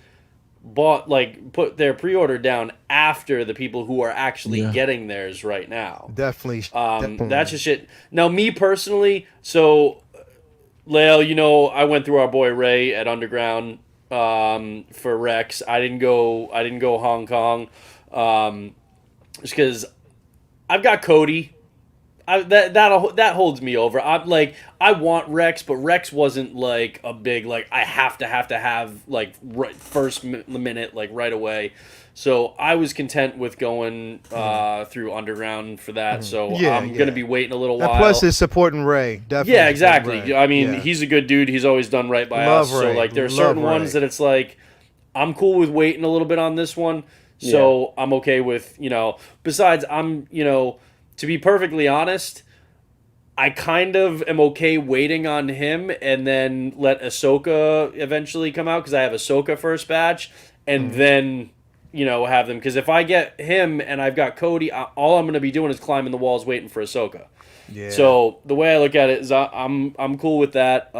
Speaker 6: put their pre-order down after the people who are actually getting theirs right now.
Speaker 2: Definitely.
Speaker 6: That's just shit. Now, me personally, so Lale, you know, I went through our boy Ray at Underground for Rex. I didn't go Hong Kong just because I've got Cody. That holds me over. I'm like, I want Rex, but Rex wasn't like a big like I have to have like first minute like right away. So I was content with going through Underground for that. So I'm gonna be waiting a little while.
Speaker 2: Plus, it's supporting Ray. Definitely.
Speaker 6: Yeah, exactly.
Speaker 2: Ray.
Speaker 6: I mean, he's a good dude. He's always done right by us.
Speaker 2: Ray.
Speaker 6: So like, there are certain ones that it's like, I'm cool with waiting a little bit on this one. So I'm okay with, you know. Besides, to be perfectly honest, I kind of am okay waiting on him and then let Ahsoka eventually come out because I have Ahsoka first batch and then, have them. Because if I get him and I've got Cody, all I'm going to be doing is climbing the walls waiting for Ahsoka. Yeah. So the way I look at it is I'm cool with that.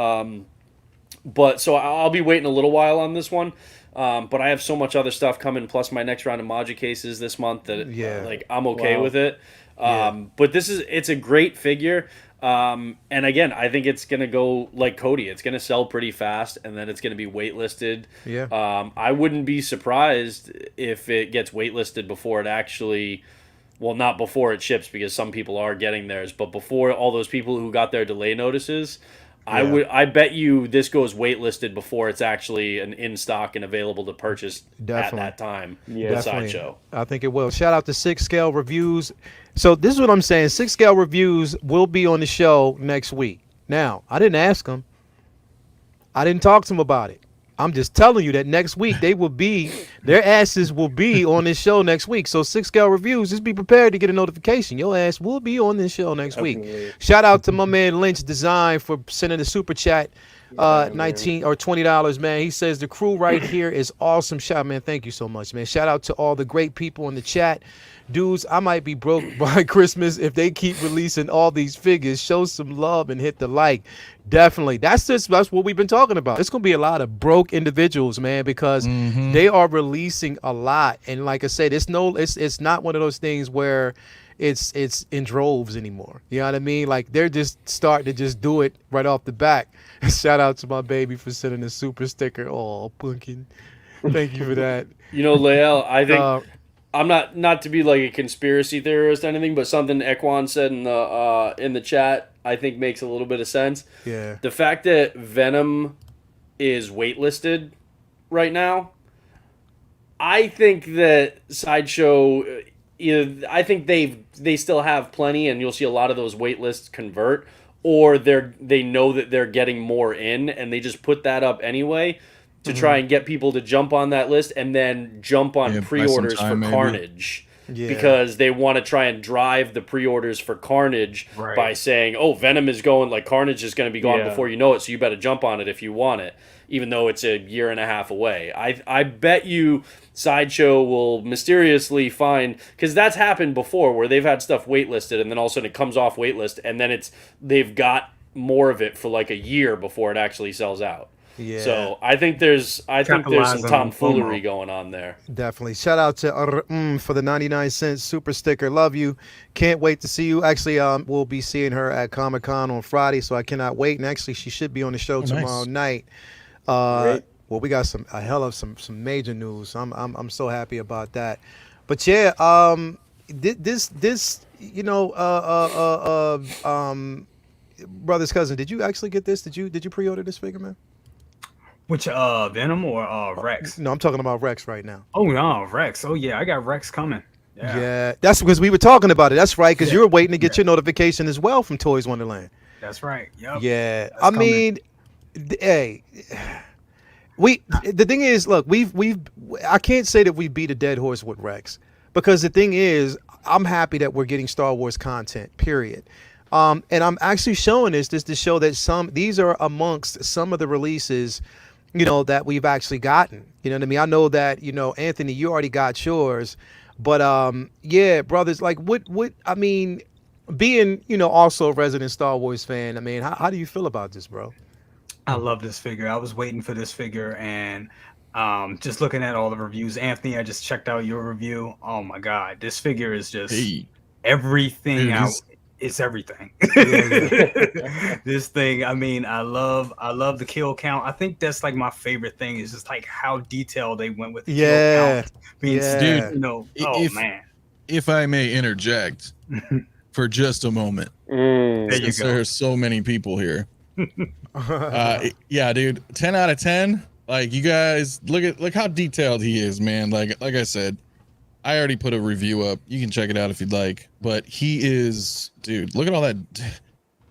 Speaker 6: But so I'll be waiting a little while on this one. But I have so much other stuff coming, plus my next round of Maja cases this month that I'm okay with it. But it's a great figure. And again, I think it's going to go like Cody. It's going to sell pretty fast, and then it's going to be waitlisted. Yeah. I wouldn't be surprised if it gets waitlisted before it actually... Well, not before it ships, because some people are getting theirs, but before all those people who got their delay notices... I bet you this goes waitlisted before it's actually in stock and available to purchase at that time. Yeah, Sideshow.
Speaker 2: I think it will. Shout out to 6 Scale Reviews. So this is what I'm saying. 6 Scale Reviews will be on the show next week. Now, I didn't ask them. I didn't talk to them about it. I'm just telling you that next week their asses will be on this show next week. So 6 Scale Reviews, just be prepared to get a notification. Your ass will be on this show next week. Shout out to my man Lynch Design for sending the super chat, $19 or $20, man. He says the crew right here is awesome. Man, thank you so much, man. Shout out to all the great people in the chat. Dudes, I might be broke by Christmas if they keep releasing all these figures. Show some love and hit the like. Definitely. That's what we've been talking about. It's going to be a lot of broke individuals, man, because they are releasing a lot. And like I said, it's not one of those things where it's in droves anymore. You know what I mean? Like, they're just starting to just do it right off the back. Shout out to my baby for sending a super sticker. Oh, Punkin. Thank you for that.
Speaker 6: Lael, I think... I'm not to be like a conspiracy theorist or anything, but something Ekwan said in the chat I think makes a little bit of sense. Yeah. The fact that Venom is waitlisted right now, I think that Sideshow, I think they still have plenty, and you'll see a lot of those waitlists convert, or they know that they're getting more in, and they just put that up anyway to try and get people to jump on that list and then jump on pre-orders for Carnage.
Speaker 2: Yeah.
Speaker 6: because they want to try and drive the pre-orders for Carnage by saying, oh, Venom is going, like Carnage is going to be gone before you know it, so you better jump on it if you want it, even though it's a year and a half away. I bet you Sideshow will mysteriously find, because that's happened before where they've had stuff waitlisted and then all of a sudden it comes off waitlist and then they've got more of it for like a year before it actually sells out.
Speaker 2: Yeah.
Speaker 6: So I think there's some tomfoolery going on there.
Speaker 2: Definitely. Shout out to for the 99-cent super sticker. Love you. Can't wait to see you. Actually, we'll be seeing her at Comic-Con on Friday, so I cannot wait. And actually, she should be on the show tomorrow night. Well, we got a hell of some major news. I'm so happy about that. But yeah, this you know, brother's cousin, did you actually get this? Did you pre-order this figure, man?
Speaker 5: Which Venom or Rex?
Speaker 2: No, I'm talking about Rex right now.
Speaker 5: Oh no, Rex. Oh yeah, I got Rex coming.
Speaker 2: Yeah, that's because we were talking about it. That's right, because you were waiting to get your notification as well from Toys Wonderland.
Speaker 5: That's right. Yep.
Speaker 2: Yeah, I mean, hey, the thing is, look, I can't say that we beat a dead horse with Rex, because the thing is, I'm happy that we're getting Star Wars content. Period. And I'm actually showing this to show that these are amongst some of the releases, you know, that we've actually gotten. You know what I mean? I know that, you know, Anthony, you already got yours, but yeah, brothers, like what I mean, being, you know, also a resident Star Wars fan, I mean, how do you feel about this, bro?
Speaker 5: I love this figure. I was waiting for this figure, and just looking at all the reviews, Anthony, I just checked out your review. Oh my God, this figure is just everything out. It's everything. This thing, I mean, I love the kill count. I think that's like my favorite thing, is just like how detailed they went with the kill count. Dude, you know, man.
Speaker 4: If I may interject for just a moment,
Speaker 5: there you go.
Speaker 4: There's so many people here. Yeah, dude, 10 out of 10. Like, you guys look how detailed he is, man. Like I said, I already put a review up. You can check it out if you'd like. But he is, dude, look at all that.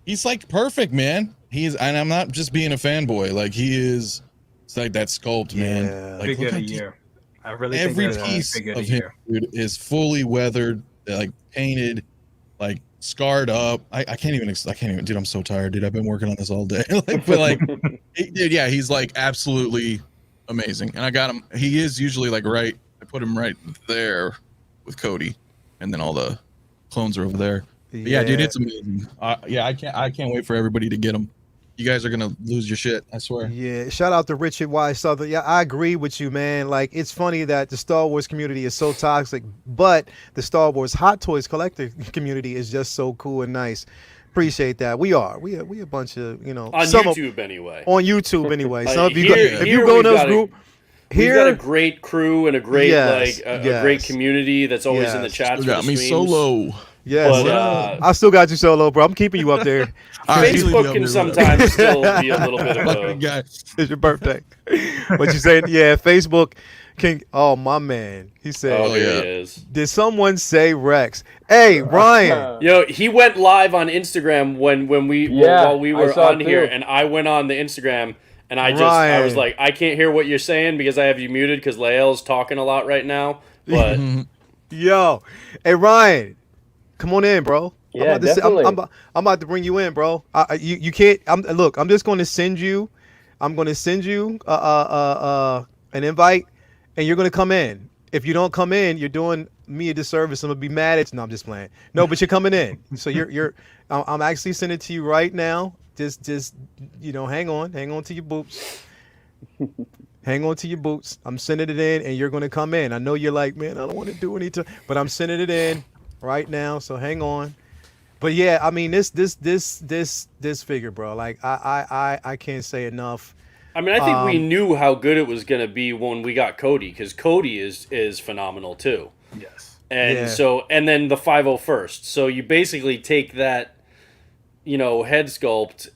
Speaker 4: He's like perfect, man. And I'm not just being a fanboy. Like, he is, it's like that sculpt, man. Like,
Speaker 5: figure of the year. I really
Speaker 4: every
Speaker 5: think
Speaker 4: piece of him, dude, is fully weathered, like painted, like scarred up. I can't even, dude, I'm so tired, dude. I've been working on this all day. Dude, yeah, he's like absolutely amazing. And I got him. He is usually like right. I put him right there with Cody, and then all the clones are over there. But yeah, dude, it's amazing. Yeah, I can't wait for everybody to get him. You guys are gonna lose your shit, I swear.
Speaker 2: Yeah, shout out to Richard Y. Southern. Yeah, I agree with you, man. Like, it's funny that the Star Wars community is so toxic, but the Star Wars Hot Toys collector community is just so cool and nice. Appreciate that. We a bunch of, you know,
Speaker 6: on YouTube anyway.
Speaker 2: On YouTube anyway. Some of you,
Speaker 6: if
Speaker 2: you go in those group.
Speaker 6: We've got a great crew and a great a great community that's always in the chats.
Speaker 4: You got me solo.
Speaker 2: Yes, but, I still got you solo, bro. I'm keeping you up there.
Speaker 6: Facebook can sometimes still be a little bit of a.
Speaker 2: It's your birthday. What you saying? Yeah, Facebook can. Oh, my man. He said.
Speaker 6: Oh, yeah. He is.
Speaker 2: Did someone say Rex? Hey, Ryan.
Speaker 6: Yo, he went live on Instagram while we were on here, and I went on the Instagram. And I was like, I can't hear what you're saying because I have you muted because Lael's talking a lot right now. But
Speaker 2: yo, hey Ryan, come on in, bro.
Speaker 3: Yeah, definitely.
Speaker 2: I'm about to bring you in, bro. You can't. Look, I'm just going to send you. I'm going to send you an invite, and you're going to come in. If you don't come in, you're doing me a disservice. I'm gonna be mad at you. No, I'm just playing. No, but you're coming in. So you're. I'm actually sending it to you right now. Just you know, hang on to your boots. Hang on to your boots. I'm sending it in, and you're gonna come in. I know you're like, man, I don't want to do anything, but I'm sending it in right now. So hang on. But yeah, I mean, this figure, bro. Like, I can't say enough.
Speaker 6: I mean, I think we knew how good it was gonna be when we got Cody, because Cody is phenomenal too.
Speaker 5: Yes.
Speaker 6: And then the 501st. So you basically take that, you know, head sculpt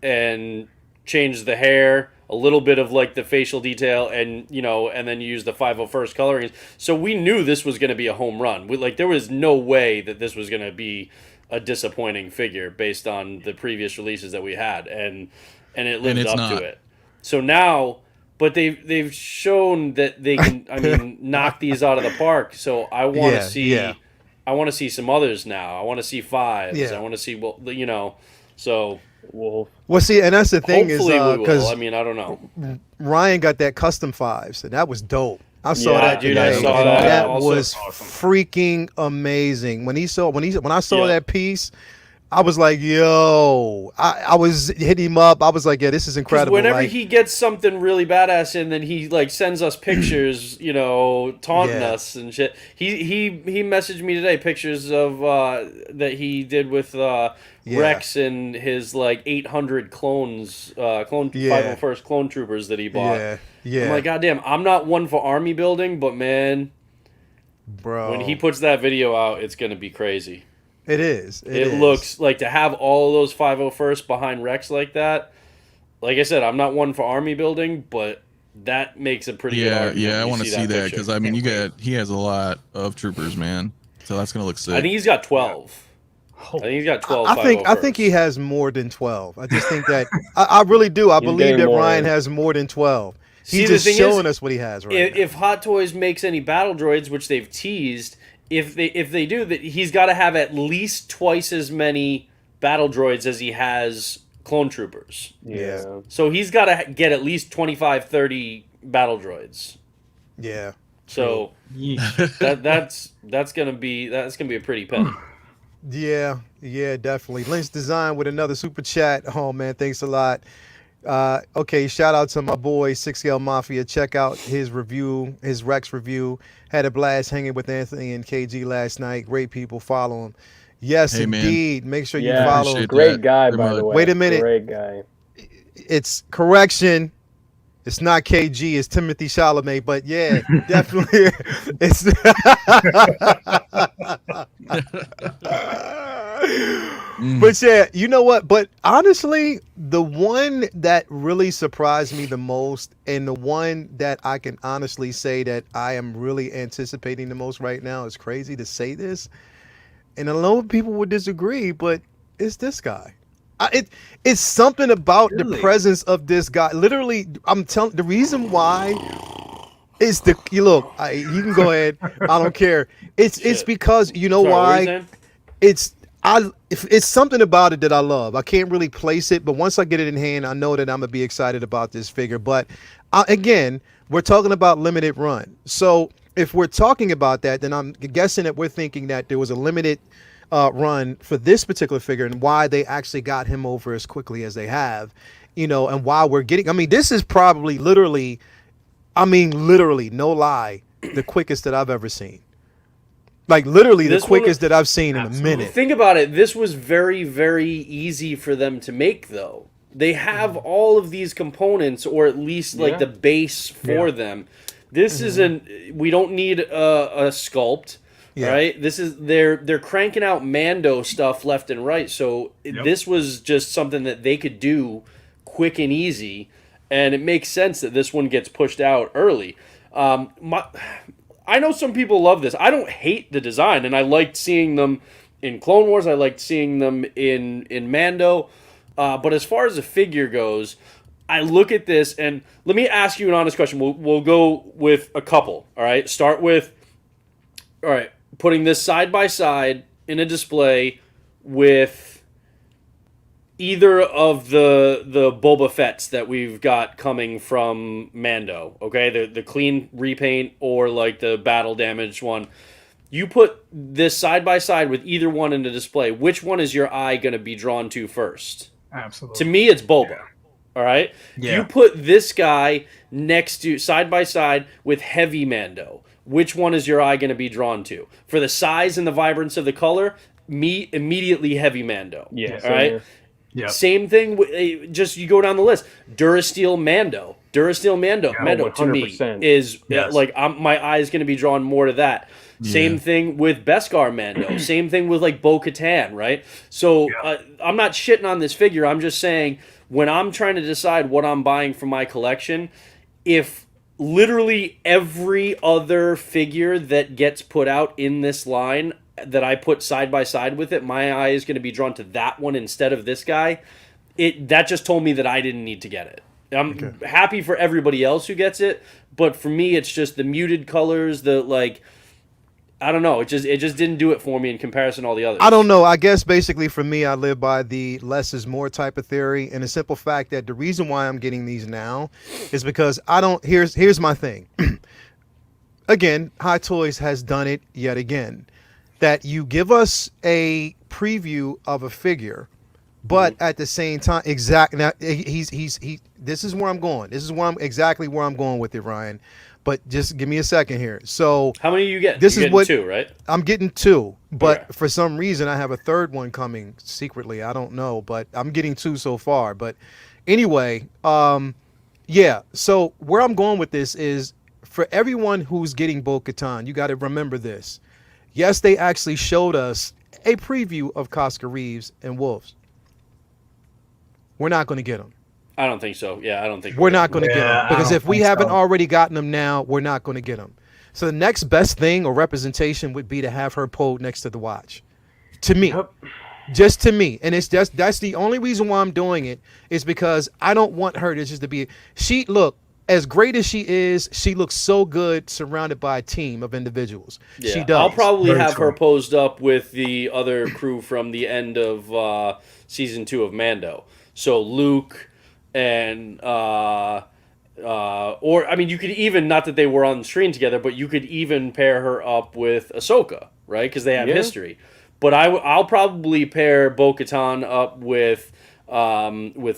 Speaker 6: and change the hair, a little bit of like the facial detail, and you know, and then you use the 501st coloring. So we knew this was going to be a home run. There was no way that this was going to be a disappointing figure based on the previous releases that we had, and it lived up to it. So now but they've shown that they can. I mean, knock these out of the park. So I want to see.
Speaker 2: Yeah.
Speaker 6: I want to see some others now. I want to see fives.
Speaker 2: Yeah.
Speaker 6: I want to see So
Speaker 3: Wolf.
Speaker 2: Well, see, and that's the thing is
Speaker 6: hopefully we will.
Speaker 2: because
Speaker 6: I mean, I don't know.
Speaker 2: Ryan got that custom fives, and that was dope. I saw
Speaker 3: Yeah,
Speaker 2: that
Speaker 6: dude,
Speaker 2: today.
Speaker 6: I saw
Speaker 2: and
Speaker 6: that.
Speaker 2: that
Speaker 6: Also
Speaker 2: was
Speaker 5: awesome.
Speaker 2: freaking amazing. When I saw
Speaker 6: Yeah.
Speaker 2: that piece, I was like, "Yo!" I was hitting him up. I was like, "Yeah, this is
Speaker 6: 'Cause
Speaker 2: incredible."
Speaker 6: whenever
Speaker 2: like,
Speaker 6: he gets something really badass in, then he like sends us pictures, taunting
Speaker 2: Yeah.
Speaker 6: us and shit. He messaged me today pictures of that he did with Rex and his like 800 clones,
Speaker 2: Yeah.
Speaker 6: 501st clone troopers that he bought.
Speaker 2: yeah,
Speaker 6: I'm like, goddamn, I'm not one for army building, but man,
Speaker 2: bro,
Speaker 6: when he puts that video out, it's gonna be crazy.
Speaker 2: it is.
Speaker 6: It
Speaker 2: is.
Speaker 6: looks like to have all of those 501st behind Rex like that. Like I said, I'm not one for army building, but that makes a pretty good argument.
Speaker 4: Yeah, I
Speaker 6: when you
Speaker 4: want to see that
Speaker 6: picture.
Speaker 4: because I mean, he has a lot of troopers, man. So that's gonna look sick.
Speaker 6: I think he's got 12. I think he's got 12.
Speaker 2: I think he has more than 12. I just think that I really do. I believe
Speaker 3: getting
Speaker 2: that
Speaker 3: more
Speaker 2: Ryan
Speaker 3: in.
Speaker 2: has more than 12.
Speaker 6: See,
Speaker 2: He's
Speaker 6: the
Speaker 2: just
Speaker 6: thing
Speaker 2: showing
Speaker 6: is,
Speaker 2: us what he has right now.
Speaker 6: If Hot Toys makes any battle droids, which they've teased, if they do that, he's got to have at least twice as many battle droids as he has clone troopers.
Speaker 3: Yeah.
Speaker 6: So he's got to get at least 25, 30 battle droids.
Speaker 2: Yeah.
Speaker 6: So that's gonna be a pretty penny.
Speaker 2: Yeah, definitely. Lynch Design with another super chat. Oh man, thanks a lot. Okay, shout out to my boy 6L Mafia. Check out his review, his Rex review. Had a blast hanging with Anthony and KG last night. Great people, follow him. Yes,
Speaker 4: Hey, man.
Speaker 2: indeed. Make sure you
Speaker 3: Yeah.
Speaker 2: follow him.
Speaker 4: Appreciate
Speaker 3: Great
Speaker 4: that
Speaker 3: guy,
Speaker 4: very
Speaker 3: by the
Speaker 4: much.
Speaker 3: way.
Speaker 2: Wait a minute.
Speaker 3: Great guy.
Speaker 2: It's correction. It's not KG. It's Timothy Chalamet. But yeah, definitely. It's. But yeah, you know what? But honestly, the one that really surprised me the most, and the one that I can honestly say that I am really anticipating the most right now, is crazy to say this, and I know people would disagree, but it's this guy. It's something about the
Speaker 5: Really?
Speaker 2: presence of this guy. Literally, I'm telling the reason why is you can go ahead. I don't care. It's because you know
Speaker 6: Sorry, what were you
Speaker 2: why?
Speaker 6: saying?
Speaker 2: It's something about it that I love. I can't really place it, but once I get it in hand, I know that I'm gonna be excited about this figure. But again, we're talking about limited run. So if we're talking about that, then I'm guessing that we're thinking that there was a limited run for this particular figure, and why they actually got him over as quickly as they have, and why we're getting. I mean, this is probably literally, no lie, the quickest that I've ever seen. Like literally
Speaker 6: This
Speaker 2: the
Speaker 6: one-
Speaker 2: quickest that I've seen in a minute.
Speaker 6: Think about it. This was very, very easy for them to make, though. They have all of these components, or at least like
Speaker 3: Yeah.
Speaker 6: the base for them. This isn't. We don't need a sculpt,
Speaker 2: Yeah.
Speaker 6: right? This is they're cranking out Mando stuff left and right. So this was just something that they could do quick and easy, and it makes sense that this one gets pushed out early. I know some people love this. I don't hate the design, and I liked seeing them in Clone Wars. I liked seeing them in Mando. But as far as the figure goes, I look at this, and let me ask you an honest question. We'll go with a couple, all right? Start with, all right, putting this side by side in a display with either of the Boba Fett's that we've got coming from Mando, okay? The clean repaint or like the battle damaged one. You put this side by side with either one in the display. Which one is your eye going to be drawn to first?
Speaker 5: Absolutely.
Speaker 6: To me, it's Boba. All right?
Speaker 5: Yeah.
Speaker 6: You put this guy next to, side by side with Heavy Mando. Which one is your eye going to be drawn to? For the size and the vibrance of the color, immediately Heavy Mando.
Speaker 3: Yeah.
Speaker 6: All right?
Speaker 5: Yeah.
Speaker 6: Same thing. Just you go down the list. Durasteel Mando. Mando to me
Speaker 3: 100%.
Speaker 6: is
Speaker 5: Yes.
Speaker 6: my eye is going to be drawn more to that. Same thing with Beskar Mando. Same thing with like Bo Katan, right? So I'm not shitting on this figure. I'm just saying when I'm trying to decide what I'm buying for my collection, if literally every other figure that gets put out in this line that I put side by side with it, my eye is going to be drawn to that one instead of this guy. That just told me that I didn't need to get it. I'm happy for everybody else who gets it, but for me, it's just the muted colors, the like. I don't know. It just didn't do it for me in comparison to all the others.
Speaker 2: I don't know. I guess basically for me, I live by the less is more type of theory, and the simple fact that the reason why I'm getting these now is because I don't. Here's my thing. Again, Hot Toys has done it yet again. That you give us a preview of a figure, but at the same time, now this is where I'm going. This is exactly where I'm going with it, Ryan. But just give me a second here. So
Speaker 6: how many you get?
Speaker 2: This
Speaker 6: You're
Speaker 2: is what
Speaker 6: 2, right?
Speaker 2: I'm getting 2, but
Speaker 6: Okay.
Speaker 2: for some reason I have a third one coming secretly. I don't know, but I'm getting 2 so far. But anyway, yeah. So where I'm going with this is for everyone who's getting Bo-Katan, you got to remember this. Yes, they actually showed us a preview of Casca Reeves and Wolves. We're not going to get them.
Speaker 6: I don't think so. Yeah, I don't think
Speaker 2: We're not going to get them because if we haven't
Speaker 5: so.
Speaker 2: already gotten them now, we're not going to get them. So the next best thing or representation would be to have her pulled next to the watch. To me, just to me, and it's just that's the only reason why I'm doing it is because I don't want her to just to be. She look as great as she is. She looks so good surrounded by a team of individuals.
Speaker 6: Yeah,
Speaker 2: She does.
Speaker 6: I'll probably
Speaker 5: Very
Speaker 6: have
Speaker 5: true.
Speaker 6: her posed up with the other crew from the end of season 2 of Mando. So Luke and or I mean, you could even, not that they were on screen together, but you could even pair her up with Ahsoka, right? Because they have history. But I'll probably pair Bo-Katan up with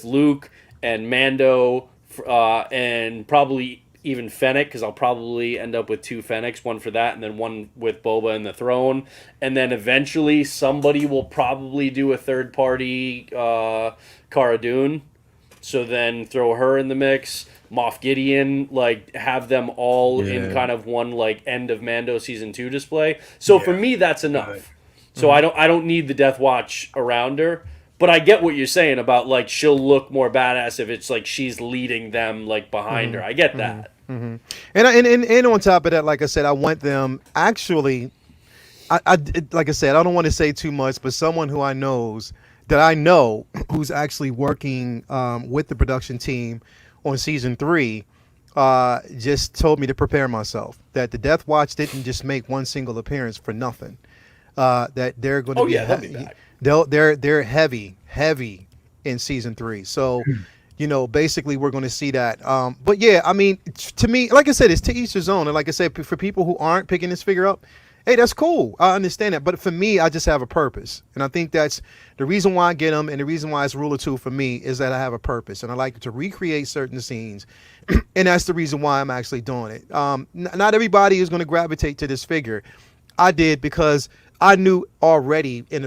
Speaker 6: Luke and Mando and probably even Fennec, because I'll probably end up with 2 Fennecs, one for that and then one with Boba and the throne. And then eventually somebody will probably do a third party Cara Dune. So then throw her in the mix, Moff Gideon, like have them all in kind of one like end of Mando season 2 display. So for me, that's enough.
Speaker 5: Right.
Speaker 6: So I don't need the Death Watch around her. But I get what you're saying about like she'll look more badass if it's like she's leading them like behind her. I get that.
Speaker 2: And on top of that, like I said, I want them actually. I like I said, I don't want to say too much, but someone who I know who's actually working with the production team on season 3 just told me to prepare myself that the Death Watch didn't just make one single appearance for nothing. That they're going to be,
Speaker 6: they'll be back.
Speaker 2: They're heavy in season 3. So, basically we're going to see that. But yeah, I mean, to me, like I said, it's to each his own. And like I said, for people who aren't picking this figure up, hey, that's cool. I understand that. But for me, I just have a purpose. And I think that's the reason why I get them. And the reason why it's rule of 2 for me is that I have a purpose. And I like to recreate certain scenes. And that's the reason why I'm actually doing it. Not everybody is going to gravitate to this figure. I did because I knew already in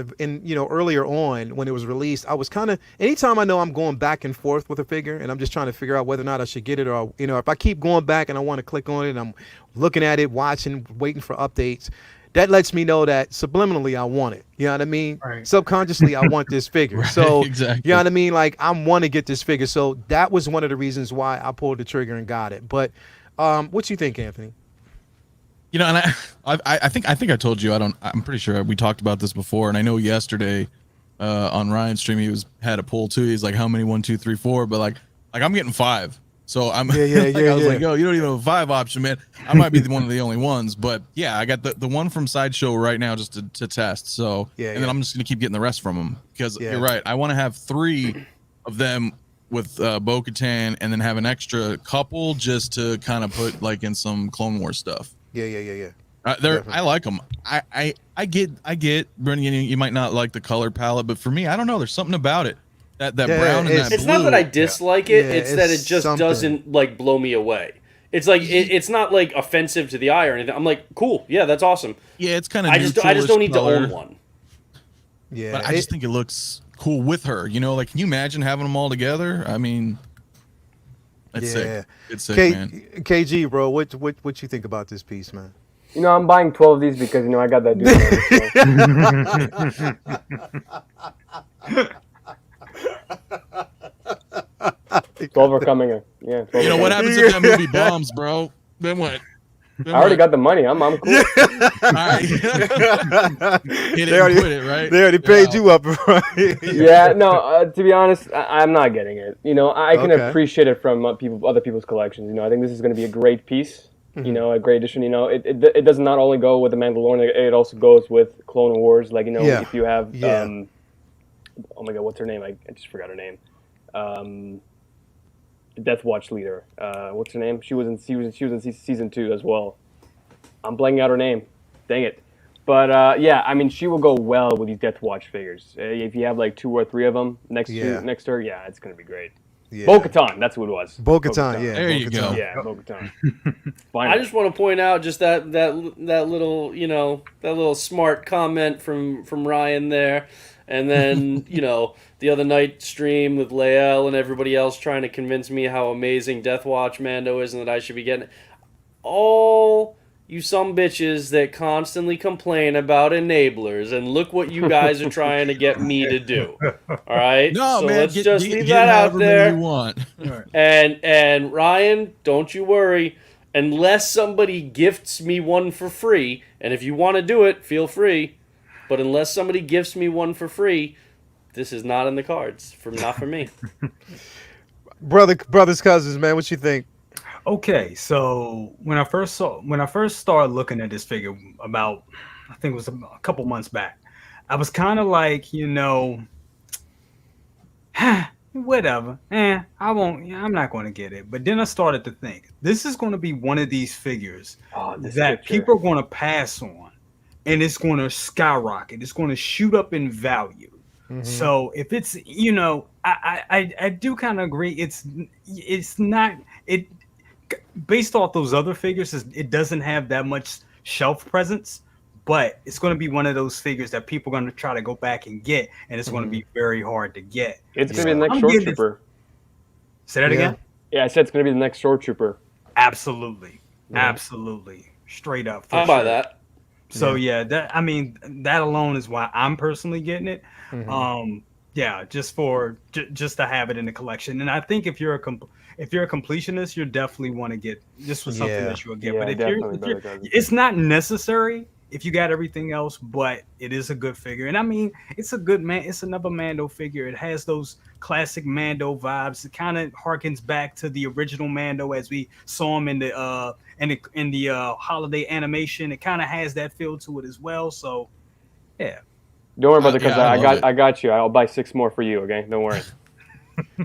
Speaker 2: earlier on when it was released, I was kind of, anytime I know I'm going back and forth with a figure and I'm just trying to figure out whether or not I should get it, or, if I keep going back and I want to click on it and I'm looking at it, watching, waiting for updates, that lets me know that subliminally I want it. You know what I mean?
Speaker 5: Right.
Speaker 2: Subconsciously, I want this figure.
Speaker 4: Right,
Speaker 2: So,
Speaker 4: exactly.
Speaker 2: you know what I mean? Like, I want to get this figure. So that was one of the reasons why I pulled the trigger and got it. But what you think, Anthony?
Speaker 4: And I think I told you, I'm pretty sure we talked about this before, and I know yesterday on Ryan's stream he had a poll too. He's like, how many 1, 2, 3, 4? But like I'm getting 5. So I'm I was like, yo, you don't even have a 5 option, man. I might be one of the only ones, but yeah, I got the one from Sideshow right now just to test. So and then I'm just gonna keep getting the rest from them because you're right. I want to have 3 of them with Bo-Katan, and then have an extra couple just to kind of put like in some Clone Wars stuff.
Speaker 2: Yeah.
Speaker 4: I like them. I get, Brendan, you might not like the color palette, but for me, I don't know. There's something about it. That brown and that
Speaker 6: It's
Speaker 4: blue.
Speaker 6: not that I dislike it.
Speaker 2: Yeah,
Speaker 6: It's that it
Speaker 2: it's
Speaker 6: just
Speaker 2: something.
Speaker 6: doesn't like blow me away. It's like it's not like offensive to the eye or anything. I'm like, cool, yeah, that's awesome.
Speaker 4: Yeah, it's kind of.
Speaker 6: I just don't need to own one.
Speaker 2: Yeah.
Speaker 4: But I just think it looks cool with her. Like, can you imagine having them all together? I mean, that's sick. It's sick, man.
Speaker 2: KG, bro, what you think about this piece, man?
Speaker 3: I'm buying 12 of these because I got that dude. 12 are coming in. Yeah. 12
Speaker 4: What happens if that movie bombs, bro? Then what?
Speaker 3: I already got the money. I'm cool.
Speaker 4: All right. Hit it and quit it, right?
Speaker 2: They already paid you up, right?
Speaker 3: Yeah, no. To be honest, I'm not getting it. You know, I can
Speaker 2: Okay.
Speaker 3: appreciate it from other people's collections. You know, I think this is going to be a great pice. You know, a great addition. You know, it does not only go with the Mandalorian; it also goes with Clone Wars. Like, you know,
Speaker 2: Yeah.
Speaker 3: if you have,
Speaker 2: Yeah.
Speaker 3: oh my God, what's her name? I just forgot her name. The Death Watch leader. What's her name? She was in season 2 as well. I'm blanking out her name. Dang it. But yeah, I mean, she will go well with these Death Watch figures. If you have like 2 or 3 of them next to her, yeah, it's gonna be great.
Speaker 2: Yeah.
Speaker 3: Bo-Katan, that's who it was.
Speaker 2: Bo-Katan, yeah.
Speaker 4: There you
Speaker 2: Bo-Katan.
Speaker 4: go.
Speaker 3: Yeah, Bo-Katan.
Speaker 6: I just want to point out just that little, you know, that little smart comment from Ryan there. And then, you know, the other night stream with Lael and everybody else trying to convince me how amazing Death Watch Mando is and that I should be getting it. All you some bitches that constantly complain about enablers, and look what you guys are trying to get me to do. All right?
Speaker 4: No,
Speaker 6: so
Speaker 4: man.
Speaker 6: let's just leave
Speaker 4: get
Speaker 6: that out
Speaker 4: however many
Speaker 6: there.
Speaker 4: you want.
Speaker 6: And Ryan, don't you worry. Unless somebody gifts me one for free, and if you want to do it, feel free. But unless somebody gifts me one for free, this is not in the cards. Not for me.
Speaker 2: Brothers, cousins, man, what you think?
Speaker 5: Okay, so when I first started looking at this figure about, I think it was a couple months back, I was kind of like, you know, whatever, I'm not going to get it. But then I started to think, this is going to be one of these figures that people are going to pass on, and it's going to skyrocket. It's going to shoot up in value. Mm-hmm. So if it's, you know, I do kind of agree. It's not it. Based off those other figures, it doesn't have that much shelf presence, but it's going to be one of those figures that people are going to try to go back and get, and it's going to be very hard to get.
Speaker 3: It's going to be the next Shore Trooper.
Speaker 5: Say that again?
Speaker 3: Yeah, I said it's going to be the next Shore Trooper.
Speaker 5: Absolutely. Absolutely. Straight up.
Speaker 6: I'll buy that.
Speaker 5: So, that alone is why I'm personally getting it. Mm-hmm. Just to have it in the collection. And I think if you're a completionist, you definitely want to get this was something that you'll get. But if you're it's not necessary if you got everything else, but it is a good figure. And I mean, it's a good man. It's another Mando figure. It has those classic Mando vibes. It kind of harkens back to the original Mando as we saw him in the holiday animation. It kind of has that feel to it as well. So, yeah.
Speaker 3: Don't worry about it, because I got you. I'll buy 6 more for you. Okay, don't worry.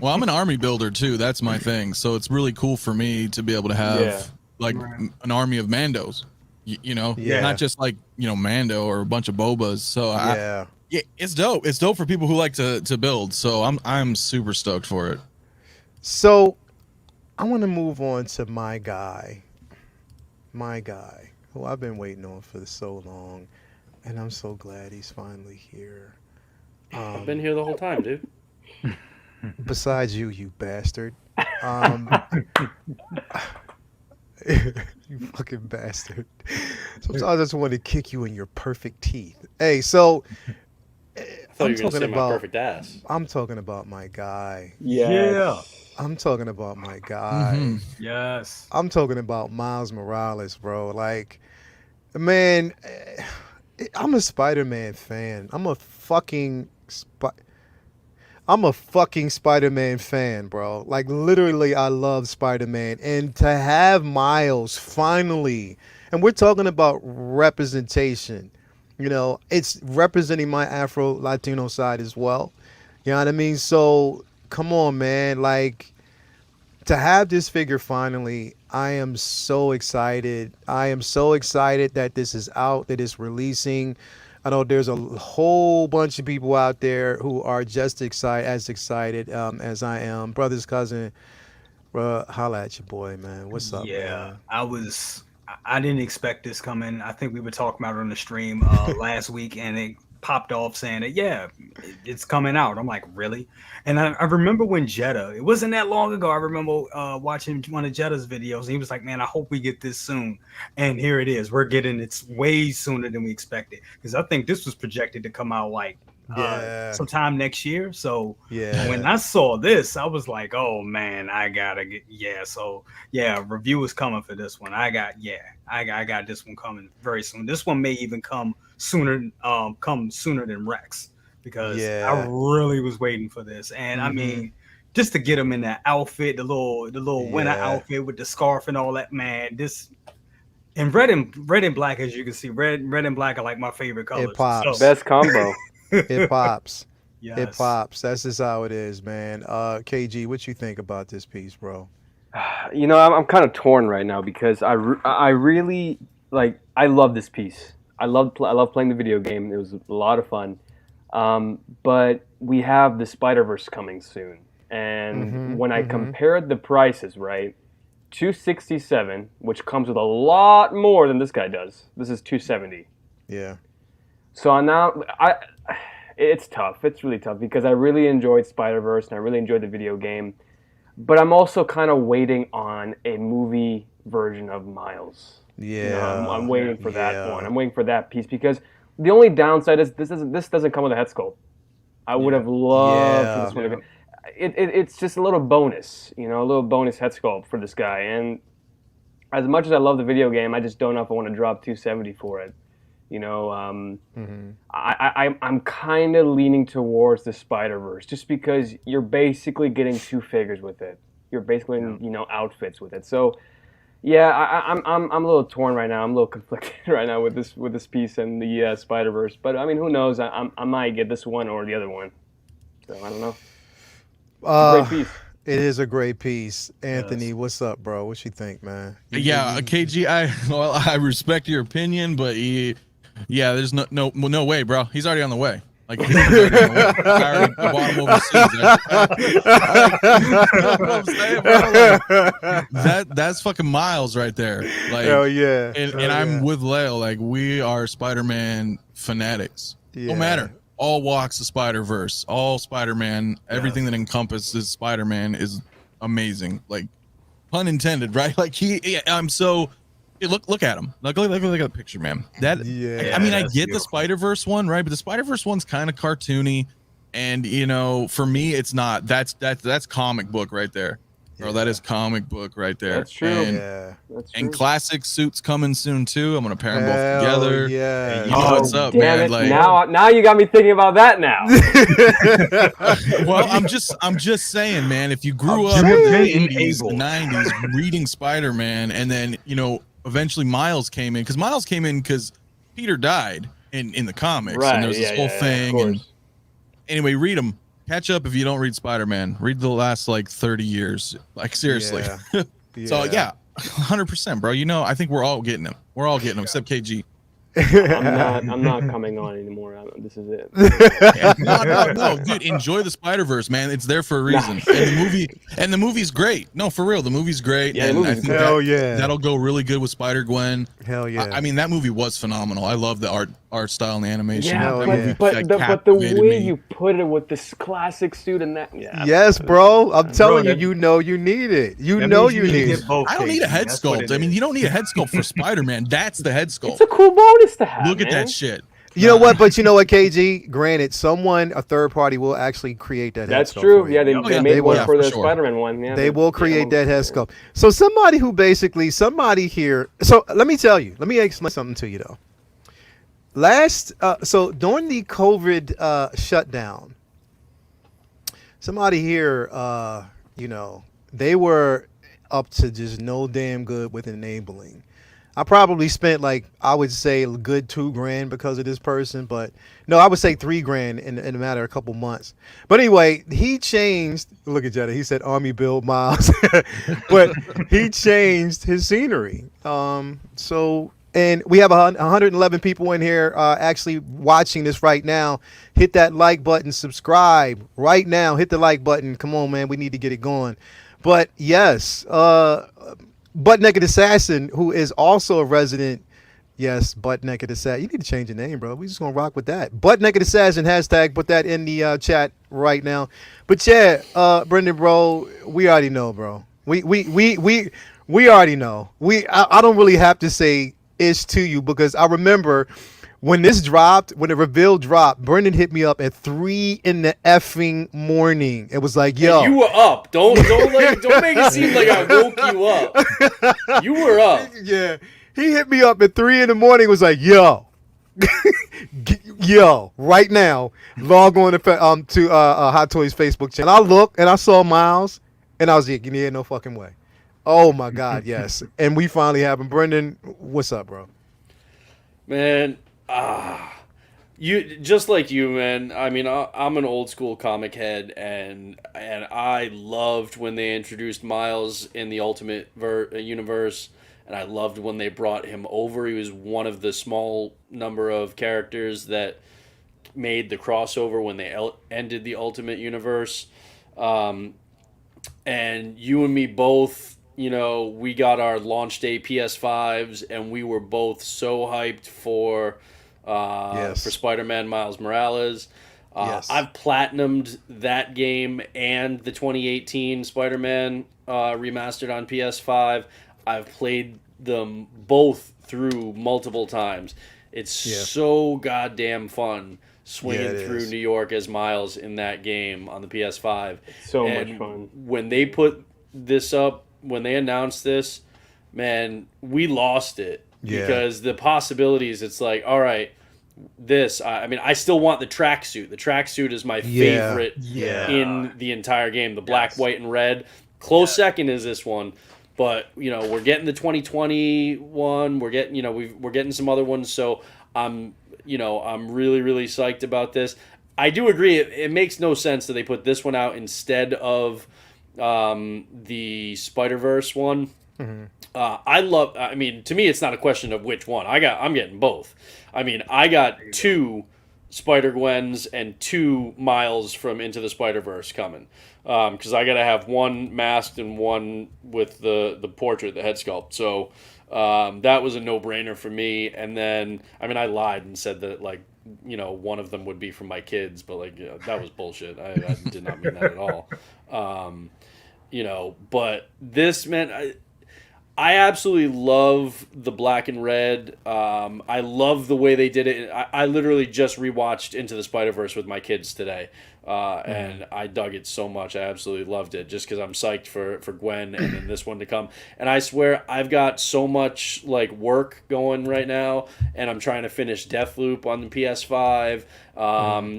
Speaker 4: Well, I'm an army builder too. That's my thing. So it's really cool for me to be able to have an army of Mandos. You know, not just like, you know, Mando or a bunch of Bobas. So it's dope. It's dope for people who like to build. So I'm super stoked for it.
Speaker 2: So I want to move on to my guy, who I've been waiting on for so long, and I'm so glad he's finally here.
Speaker 6: I've been here the whole time, dude.
Speaker 2: Besides you bastard. You fucking bastard. Sometimes I just want to kick you in your perfect teeth. Hey, so I'm talking about my
Speaker 6: perfect ass.
Speaker 2: I'm talking about my guy.
Speaker 5: Yeah.
Speaker 2: I'm talking about my guy.
Speaker 5: Mm-hmm. Yes.
Speaker 2: I'm talking about Miles Morales, bro. Like, man, I'm a Spider-Man fan. I'm a fucking Spider-Man fan, bro. Like, literally, I love Spider-Man. And to have Miles finally, and we're talking about representation, you know, it's representing my Afro-Latino side as well. You know what I mean? So, come on, man. Like, to have this figure finally, I am so excited. I am so excited that this is out, that it's releasing. I know there's a whole bunch of people out there who are just as excited as I am. Brother's cousin, holla at your boy, man. What's up, man?
Speaker 5: I didn't expect this coming. I think we were talking about it on the stream last week, and it popped off saying that, it's coming out. I'm like, really? And I remember when Jeddah, it wasn't that long ago, I remember watching one of Jeddah's videos, and he was like, man, I hope we get this soon. And here it is. We're getting it way sooner than we expected, because I think this was projected to come out like sometime next year. So when I saw this, I was like, oh man, I gotta get, review is coming for this one. I I got this one coming very soon. This one may even come sooner than Rex, because I really was waiting for this. And I mean, just to get him in that outfit, the little winter outfit with the scarf and all that, man. This and red and black, as you can see, red and black are like my favorite colors.
Speaker 2: It pops.
Speaker 3: So, best combo.
Speaker 2: It pops.
Speaker 5: Yes.
Speaker 2: It pops. That's just how it is, man. KG, what you think about this piece, bro?
Speaker 3: You know, I'm kind of torn right now because I really like. I love this piece. I love playing the video game. It was a lot of fun. But we have the Spider-Verse coming soon, and when I compared the prices, right, $267, which comes with a lot more than this guy does. This is $270.
Speaker 2: Yeah.
Speaker 3: So now it's tough. It's really tough because I really enjoyed Spider-Verse and I really enjoyed the video game. But I'm also kind of waiting on a movie version of Miles.
Speaker 2: Yeah.
Speaker 3: You know, I'm waiting for that one. I'm waiting for that piece because the only downside is this doesn't come with a head sculpt. I would have loved for this one to go. It's just a little bonus, you know, a little bonus head sculpt for this guy. And as much as I love the video game, I just don't know if I want to drop $270 for it. You know, I'm kind of leaning towards the Spider-Verse just because you're basically getting two figures with it. You're basically you know, outfits with it. So yeah, I'm a little torn right now. I'm a little conflicted right now with this piece and the Spider-Verse. But I mean, who knows? I might get this one or the other one. So I don't know. Great piece.
Speaker 2: It is a great piece. Anthony, what's up, bro? What you think, man?
Speaker 4: KG, I respect your opinion, but there's no way, bro. He's already on the way. Like, he's already on the way. I already bought him overseas. You know what I'm saying, bro? Like, that's fucking Miles right there. Like,
Speaker 2: hell yeah.
Speaker 4: And I'm with Leo. Like, we are Spider-Man fanatics. No matter. All walks of Spider-Verse, all Spider-Man, everything that encompasses Spider-Man is amazing. Like, pun intended, right? Like, I'm so. Look at him. Look at the picture, man. That I mean, I get the Spider-Verse one, right? But the Spider-Verse one's kind of cartoony, and you know, for me, it's not. That's comic book right there, bro. That is comic book right there.
Speaker 3: That's true.
Speaker 4: And,
Speaker 3: That's true.
Speaker 4: and classic suits coming soon too. I'm gonna pair them both together.
Speaker 2: Yeah.
Speaker 4: You know what's up,
Speaker 3: damn
Speaker 4: man?
Speaker 3: It.
Speaker 4: Like,
Speaker 3: now you got me thinking about that now.
Speaker 4: well, I'm just saying, man. If you grew up in the 80s, 90s, reading Spider-Man, and then you know, eventually Miles came in because Peter died in the comics,
Speaker 3: right,
Speaker 4: and there was this whole thing. And anyway, read them. Catch up if you don't read Spider-Man. Read the last like 30 years. Like, seriously. So yeah, 100%, bro. You know, I think we're all getting them. We're all getting them except KG.
Speaker 3: I'm not coming on anymore. This is it.
Speaker 4: No, dude, enjoy the Spider-Verse, man. It's there for a reason. And the movie's great. No, for real, the movie's great.
Speaker 3: Yeah,
Speaker 4: and I think that'll go really good with Spider-Gwen.
Speaker 2: Hell yeah.
Speaker 4: I mean, that movie was phenomenal. I love the art style and the animation.
Speaker 3: Yeah, but the way you put it with this classic suit and that. Yeah,
Speaker 2: yes, bro. I'm telling you, you know you need it. You know you need it.
Speaker 4: I don't need a head sculpt. I mean, you don't need a head sculpt for Spider-Man. That's the head sculpt.
Speaker 3: It's a cool bonus to have.
Speaker 4: Look at that shit.
Speaker 2: You know what? But you know what, KG? Granted, a third party will actually create that head sculpt.
Speaker 3: That's true.
Speaker 2: For
Speaker 3: Yeah,
Speaker 2: you.
Speaker 3: they made one for the
Speaker 4: sure.
Speaker 3: Spider-Man one. Yeah,
Speaker 2: they will create that head sculpt. So somebody here. So let me tell you. Let me explain something to you though. So during the COVID shutdown, somebody here, you know, they were up to just no damn good with enabling. I probably spent I would say a good $2,000 because of this person, but no, I would say $3,000 in a matter of a couple months. But anyway, he changed. Look at Jetta. He said Army build Miles, but he changed his scenery. And we have 111 people in here actually watching this right now. Hit that like button, subscribe right now. Hit the like button. Come on, man. We need to get it going. But yes, Butt Naked Assassin, who is also a resident. Yes, Butt Naked Assassin. You need to change your name, bro. We just gonna rock with that. Butt Naked Assassin hashtag. Put that in the chat right now. But yeah, Brendan, bro, we already know, bro. We already know. I don't really have to say ish to you because I remember when the reveal dropped, Brendan hit me up at 3 in the effing morning. It was like, yo.
Speaker 6: You were up. Don't make it seem like I woke you up. You were up.
Speaker 2: Yeah. He hit me up at 3 in the morning. Was like, yo, yo, right now, log on to Hot Toys Facebook channel. I looked and I saw Miles, and I was like, yeah, no fucking way. Oh my God, yes. And we finally have him. Brendan, what's up, bro?
Speaker 6: Man, you just like you, man. I mean, I'm an old school comic head, and I loved when they introduced Miles in the Ultimate universe, and I loved when they brought him over. He was one of the small number of characters that made the crossover when they ended the Ultimate universe. And you and me both, you know, we got our launch day PS5s, and we were both so hyped for Spider-Man Miles Morales.
Speaker 2: Yes.
Speaker 6: I've platinumed that game and the 2018 Spider-Man remastered on PS5. I've played them both through multiple times. It's so goddamn fun swinging through New York as Miles in that game on the PS5.
Speaker 3: It's so much fun.
Speaker 6: When they put this up, when they announced this, man, we lost it.
Speaker 2: Yeah.
Speaker 6: Because the possibilities, it's like, all right, I mean, I still want the tracksuit. The tracksuit is my favorite in the entire game. The black, white, and red. Close second is this one. But, you know, we're getting the 2021. We're getting, you know, we're getting some other ones. So I'm really, really psyched about this. I do agree. It makes no sense that they put this one out instead of the Spider-Verse one.
Speaker 2: Mm-hmm.
Speaker 6: I mean, to me, it's not a question of which one. I'm getting both. I mean, I got 2 Spider-Gwens and 2 Miles from Into the Spider-Verse coming. Because I got to have one masked and one with the portrait, the head sculpt. So that was a no-brainer for me. And then, I mean, I lied and said that, like, you know, one of them would be for my kids. But, like, that was bullshit. I did not mean that at all. You know, but this, man, I absolutely love the black and red. I love the way they did it. I literally just rewatched Into the Spider-Verse with my kids today. And I dug it so much. I absolutely loved it just because I'm psyched for Gwen and then this one to come. And I swear I've got so much like work going right now, and I'm trying to finish Deathloop on the PS5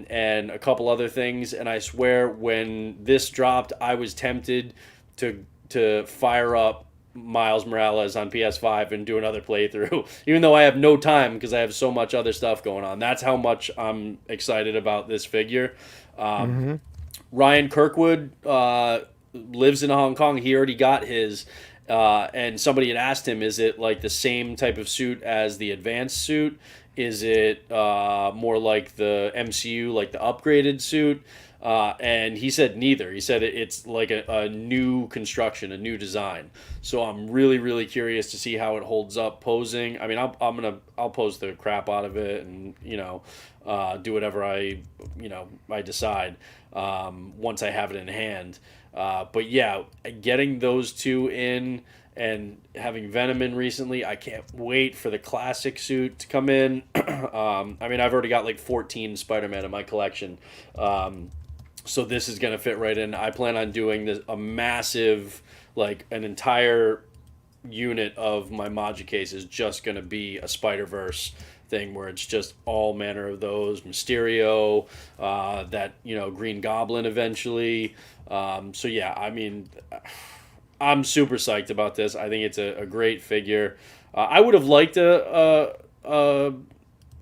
Speaker 6: and a couple other things. And I swear when this dropped, I was tempted to fire up Miles Morales on PS5 and do another playthrough, even though I have no time because I have so much other stuff going on. That's how much I'm excited about this figure. Ryan Kirkwood lives in Hong Kong. He already got his, and somebody had asked him, is it like the same type of suit as the advanced suit? Is it more like the MCU, like the upgraded suit? And he said neither. He said it's like a new construction, a new design. So I'm really, really curious to see how it holds up posing. I mean, I'll pose the crap out of it, and do whatever I decide once I have it in hand. But yeah, getting those 2 in and having Venom in recently, I can't wait for the classic suit to come in. I mean, I've already got like 14 Spider-Man in my collection. So this is going to fit right in. I plan on doing a massive, like an entire unit of my Maji case is just going to be a Spider-Verse thing where it's just all manner of those. Mysterio, that, Green Goblin eventually. So yeah, I mean, I'm super psyched about this. I think it's a great figure. I would have liked a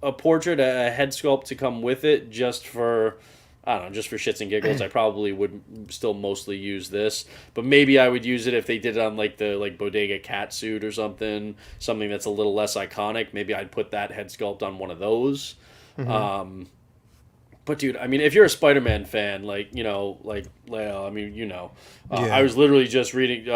Speaker 6: portrait, a head sculpt to come with it just for... I don't know, just for shits and giggles. I probably would still mostly use this, but maybe I would use it if they did it on like the Bodega cat suit or something that's a little less iconic. Maybe I'd put that head sculpt on one of those. But dude, I mean, if you're a Spider-Man fan, like Leo, I mean, I was literally just reading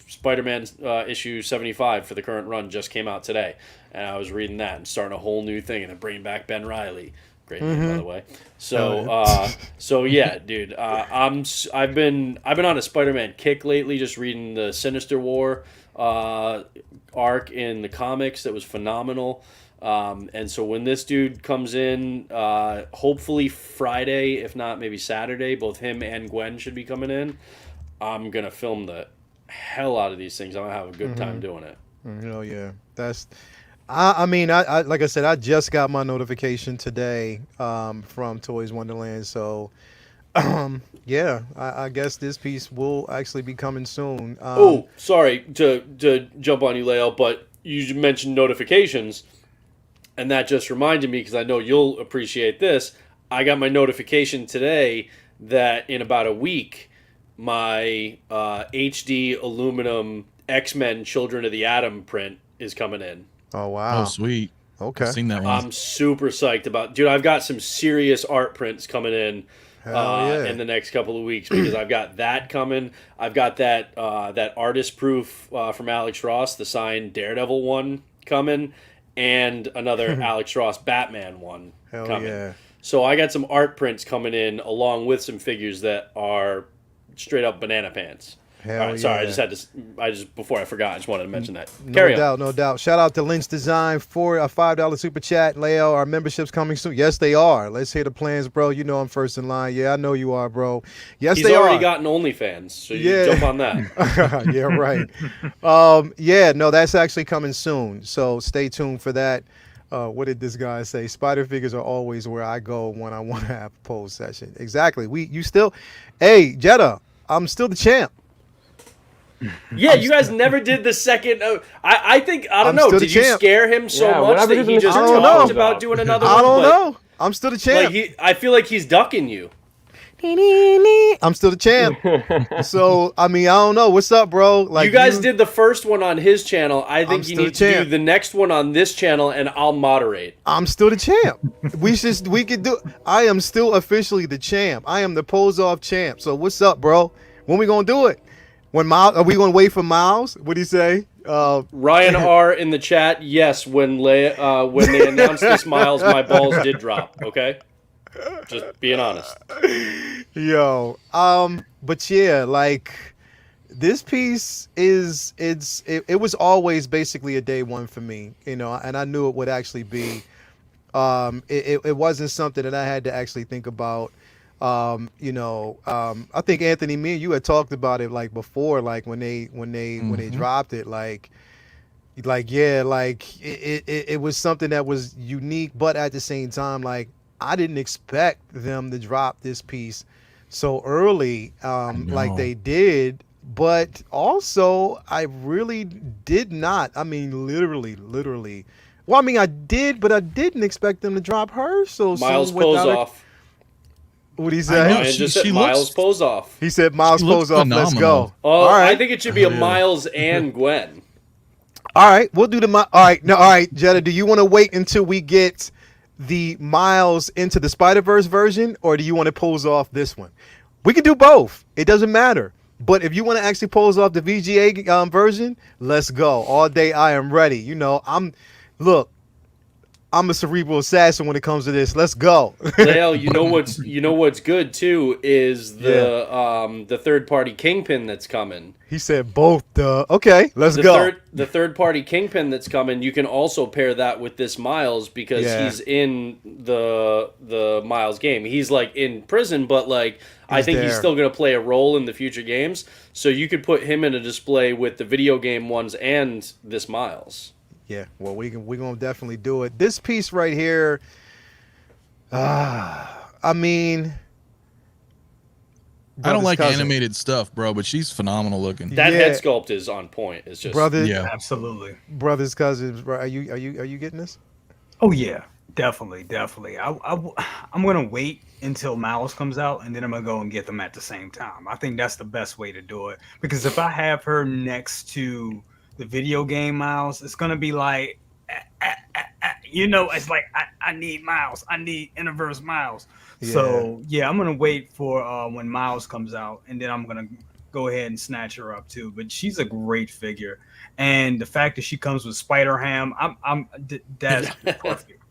Speaker 6: Spider-Man issue 75 for the current run just came out today, and I was reading that and starting a whole new thing, and then bringing back Ben Reilly. Great name, by the way. So yeah, dude. I've been on a Spider-Man kick lately, just reading the Sinister War arc in the comics. That was phenomenal. And so when this dude comes in, hopefully Friday, if not maybe Saturday, both him and Gwen should be coming in. I'm gonna film the hell out of these things. I'm gonna have a good time doing it.
Speaker 2: Hell yeah. That's I mean, I like I said, I just got my notification today from Toys Wonderland. So, yeah, I guess this piece will actually be coming soon.
Speaker 6: Oh, sorry to jump on you, Leo, but you mentioned notifications, and that just reminded me because I know you'll appreciate this. I got my notification today that in about a week, my HD aluminum X-Men Children of the Atom print is coming in.
Speaker 2: Oh wow!
Speaker 4: Oh sweet.
Speaker 2: Okay,
Speaker 4: I've seen that one.
Speaker 6: I'm super psyched about, dude. I've got some serious art prints coming in in the next couple of weeks because I've got that coming. I've got that that artist proof from Alex Ross, the signed Daredevil one coming, and another Alex Ross Batman one coming.
Speaker 2: Yeah.
Speaker 6: So I got some art prints coming in along with some figures that are straight up banana pants.
Speaker 2: Hell
Speaker 6: All right, sorry,
Speaker 2: yeah.
Speaker 6: I just before I forgot, I just wanted to mention that.
Speaker 2: No
Speaker 6: Carry
Speaker 2: doubt,
Speaker 6: on.
Speaker 2: no doubt. Shout out to Lynch Design for a $5 super chat. Leo, our memberships coming soon. Yes, they are. Let's hear the plans, bro. You know I'm first in line. Yeah, I know you are, bro. Yes,
Speaker 6: He's
Speaker 2: they
Speaker 6: already
Speaker 2: are.
Speaker 6: gotten OnlyFans, so you jump on that.
Speaker 2: Yeah, right. Yeah, no, that's actually coming soon. So stay tuned for that. What did this guy say? Spider figures are always where I go when I want to have a pose session. Exactly. Hey, Jetta, I'm still the champ.
Speaker 6: Yeah, you guys never did the second. I think I don't know.
Speaker 2: still the
Speaker 6: Did you
Speaker 2: champ.
Speaker 6: scare him so
Speaker 3: Yeah,
Speaker 6: much
Speaker 3: whatever
Speaker 6: that he
Speaker 3: his
Speaker 6: just
Speaker 3: material
Speaker 6: talked
Speaker 3: comes
Speaker 6: about
Speaker 3: out.
Speaker 6: doing another
Speaker 2: I
Speaker 6: one?
Speaker 2: don't
Speaker 6: but,
Speaker 2: know. I'm still the champ.
Speaker 6: I feel like he's ducking you.
Speaker 2: I'm still the champ. So I mean, I don't know. What's up, bro? Like
Speaker 6: You guys did the first one on his channel. I
Speaker 2: I'm
Speaker 6: think you
Speaker 2: still
Speaker 6: need
Speaker 2: the
Speaker 6: to do
Speaker 2: champ.
Speaker 6: the next one on this channel, and I'll moderate.
Speaker 2: I'm still the champ. We could do. I am still officially the champ. I am the pose off champ. So what's up, bro? When we gonna do it? When Miles? Are we gonna wait for Miles? What do you say?
Speaker 6: Ryan R in the chat. Yes, when they announced this, Miles, my balls did drop. Okay, just being honest.
Speaker 2: Yo. But yeah, like this piece it was always basically a day one for me, you know, and I knew it would actually be. It wasn't something that I had to actually think about. You know, I think Anthony, me and you had talked about it like before, like when they dropped it, like yeah, like it was something that was unique, but at the same time, like I didn't expect them to drop this piece so early, like they did. But also, I really did not. I mean, literally. Well, I mean, I did, but I didn't expect them to drop her so
Speaker 6: Miles
Speaker 2: soon.
Speaker 6: pose off.
Speaker 2: What did he
Speaker 4: I
Speaker 2: say?
Speaker 4: know.
Speaker 6: Ryan
Speaker 4: she-
Speaker 6: just said
Speaker 4: she
Speaker 6: Miles
Speaker 4: looks-
Speaker 6: pose off.
Speaker 2: He said, "Miles
Speaker 4: She looks
Speaker 2: pose off. Let's
Speaker 4: phenomenal.
Speaker 2: go."
Speaker 6: Oh,
Speaker 2: All right,
Speaker 6: I think it should be a
Speaker 4: Yeah.
Speaker 6: Miles and Gwen.
Speaker 2: all right. We'll do all right. No, all right, Jetta. Do you want to wait until we get the Miles into the Spider-Verse version, or do you want to pose off this one? We can do both. It doesn't matter. But if you want to actually pose off the VGA version, let's go. All day, I am ready. You know, I'm a cerebral assassin when it comes to this. Let's go.
Speaker 6: Leo, you know what's good too is the third party Kingpin that's coming.
Speaker 2: He said both. Okay, let's
Speaker 6: The
Speaker 2: go.
Speaker 6: the third party Kingpin that's coming. You can also pair that with this Miles because
Speaker 2: Yeah.
Speaker 6: he's in the Miles game. He's like in prison, but like I
Speaker 2: He's
Speaker 6: think he's
Speaker 2: there.
Speaker 6: still going to play a role in the future games. So you could put him in a display with the video game ones and this Miles.
Speaker 2: Yeah, well, we're gonna definitely do it. This piece right here, I mean,
Speaker 4: I don't
Speaker 2: brother's
Speaker 4: like
Speaker 2: cousin.
Speaker 4: animated stuff, bro, but she's phenomenal looking.
Speaker 6: That
Speaker 2: Yeah.
Speaker 6: head sculpt is on point. It's just
Speaker 2: brother,
Speaker 4: Yeah.
Speaker 5: Absolutely.
Speaker 2: brother's cousins. Bro, are you getting this?
Speaker 5: Oh yeah, definitely. I'm gonna wait until Miles comes out, and then I'm gonna go and get them at the same time. I think that's the best way to do it because if I have her next to the video game Miles, it's gonna be like, you know, it's like I need Miles, I need Interverse Miles. So yeah, I'm gonna wait for when Miles comes out, and then I'm gonna go ahead and snatch her up too. But she's a great figure, and the fact that she comes with Spider Ham, that's perfect.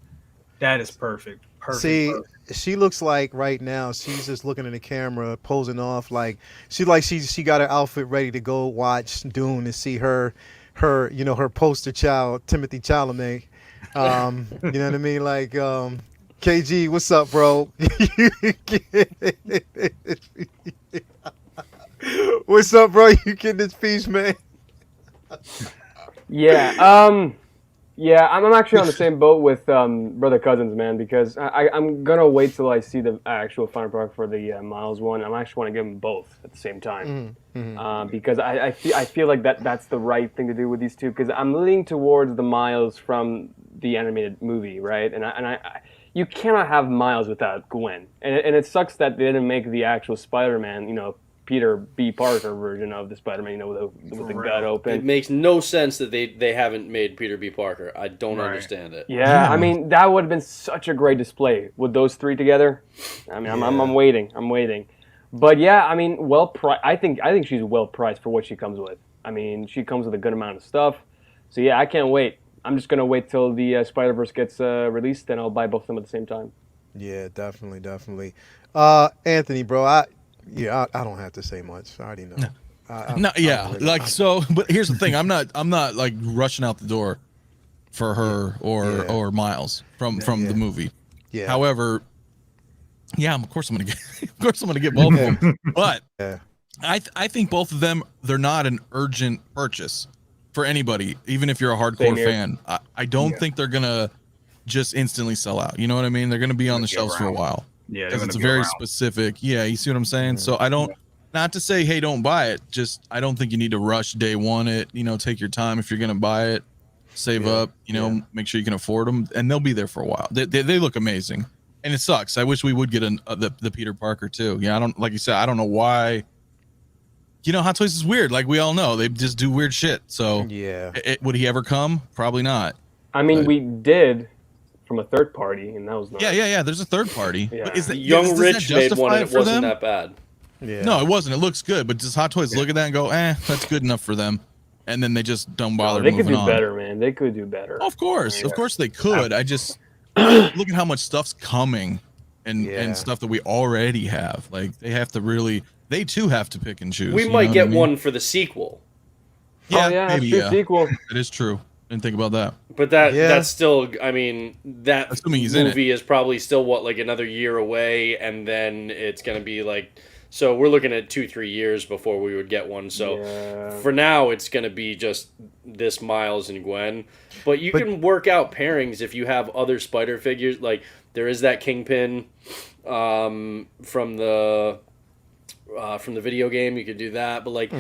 Speaker 5: That is perfect.
Speaker 2: See,
Speaker 5: Perfect.
Speaker 2: she looks like right now she's just looking in the camera, posing off like she got her outfit ready to go watch Dune and see her her poster child Timothy Chalamet. You know what I mean? Like KG, what's up, bro? What's up, bro? You getting this piece, man?
Speaker 3: Yeah. Yeah, I'm actually on the same boat with Brother Cousins, man, because I'm gonna wait till I see the actual final product for the Miles one. I actually want to give them both at the same time, because I feel like that's the right thing to do with these two, because I'm leaning towards the Miles from the animated movie, right? And I you cannot have Miles without Gwen, and it sucks that they didn't make the actual Spider-Man, Peter B. Parker version of the Spider-Man, with the gut open.
Speaker 6: It makes no sense that they haven't made Peter B. Parker. I don't understand it.
Speaker 3: Yeah, I mean, that would have been such a great display with those three together. I mean, I'm waiting. But yeah, I mean, I think she's well priced for what she comes with. I mean, she comes with a good amount of stuff. So yeah, I can't wait. I'm just gonna wait till the Spider-Verse gets released, and I'll buy both of them at the same time.
Speaker 2: Yeah, definitely. Anthony, bro, I don't have to say much. I already know.
Speaker 4: But here's the thing: I'm not like rushing out the door for her or Miles from the movie.
Speaker 2: Yeah.
Speaker 4: However, of course I'm gonna get both of them. But I think both of them, they're not an urgent purchase for anybody, even if you're a hardcore fan. I don't think they're gonna just instantly sell out. You know what I mean? They're gonna be on the shelves for a while.
Speaker 5: Yeah,
Speaker 4: because it's very specific. Yeah, you see what I'm saying? So I don't, not to say, hey, don't buy it. Just, I don't think you need to rush day one it. Take your time if you're going to buy it. Save up, make sure you can afford them. And they'll be there for a while. They look amazing. And it sucks. I wish we would get the Peter Parker too. Yeah, like you said, I don't know why. Hot Toys is weird. Like we all know. They just do weird shit. So would he ever come? Probably not.
Speaker 3: I mean, we did from a third party, and that was nice.
Speaker 4: Yeah. There's a third party.
Speaker 6: Yeah. Young Rich made one, and it wasn't that bad.
Speaker 2: Yeah.
Speaker 4: No, it wasn't. It looks good, but does Hot Toys look at that and go, that's good enough for them, and then they just don't bother moving on?
Speaker 3: They could do better, man. They could do better.
Speaker 4: Of course they could. I just look at how much stuff's coming, and stuff that we already have. Like they too have to pick and choose.
Speaker 6: We might get one for the sequel.
Speaker 4: Yeah, maybe.
Speaker 3: Yeah, sequel.
Speaker 4: It is true. Didn't think about that.
Speaker 6: But that's still, I mean, that
Speaker 4: assuming he's
Speaker 6: movie is probably still like another year away, and then it's gonna be like, so we're looking at 2-3 years before we would get one. So for now, it's gonna be just this Miles and Gwen. But you can work out pairings if you have other Spider figures. Like there is that Kingpin from the video game. You could do that, but like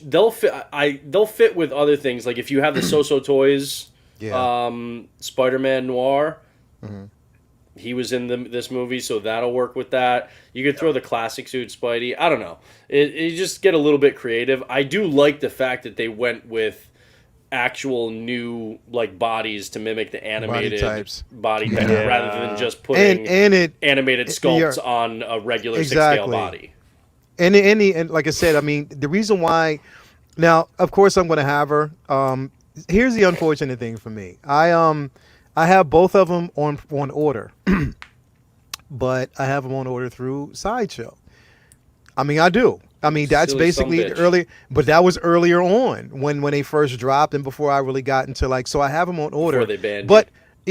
Speaker 6: they'll fit with other things. Like if you have the So Toys Spider-Man Noir, he was in this movie, so that'll work with that. You could throw the classic suit Spidey. I don't know. It just get a little bit creative. I do like the fact that they went with actual new like bodies to mimic the animated body type rather than just putting animated sculpts on a regular 6-scale body.
Speaker 2: And like I said, I mean, the reason why, now, of course, I'm going to have her. Here's the unfortunate thing for me. I have both of them on order, but I have them on order through Sideshow. I mean, I do. I mean, that's basically early, but that was earlier on when they first dropped and before I really got into like, so I have them on order.
Speaker 6: Before they banned
Speaker 2: you.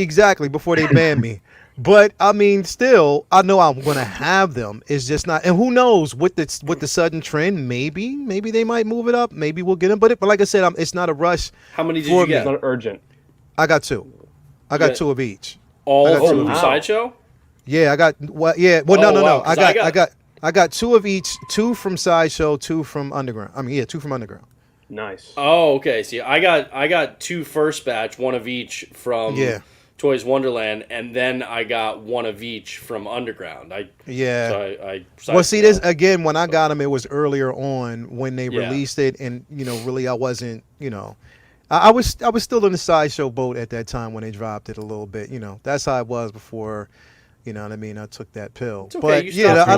Speaker 2: Exactly, before they banned me. But I mean, still, I know I'm gonna have them. It's just not, and who knows with the sudden trend? Maybe they might move it up. Maybe we'll get them. But like I said, it's not a rush.
Speaker 6: How many did you get?
Speaker 3: It's not urgent.
Speaker 2: I got two. I got two of each.
Speaker 6: All from Sideshow?
Speaker 2: Yeah, I got no. I got two of each. Two from Sideshow. Two from Underground. I mean, two from Underground.
Speaker 3: Nice.
Speaker 6: Oh, okay. See, I got two first batch, one of each from Toys Wonderland, and then I got one of each from Underground. Well, see, this again, when I got them, it was earlier on when they released it, and really, I wasn't, I was still in the Sideshow boat at that time when they dropped it a little bit. That's how it was before. You know what I mean? I took that pill. Okay, but
Speaker 2: I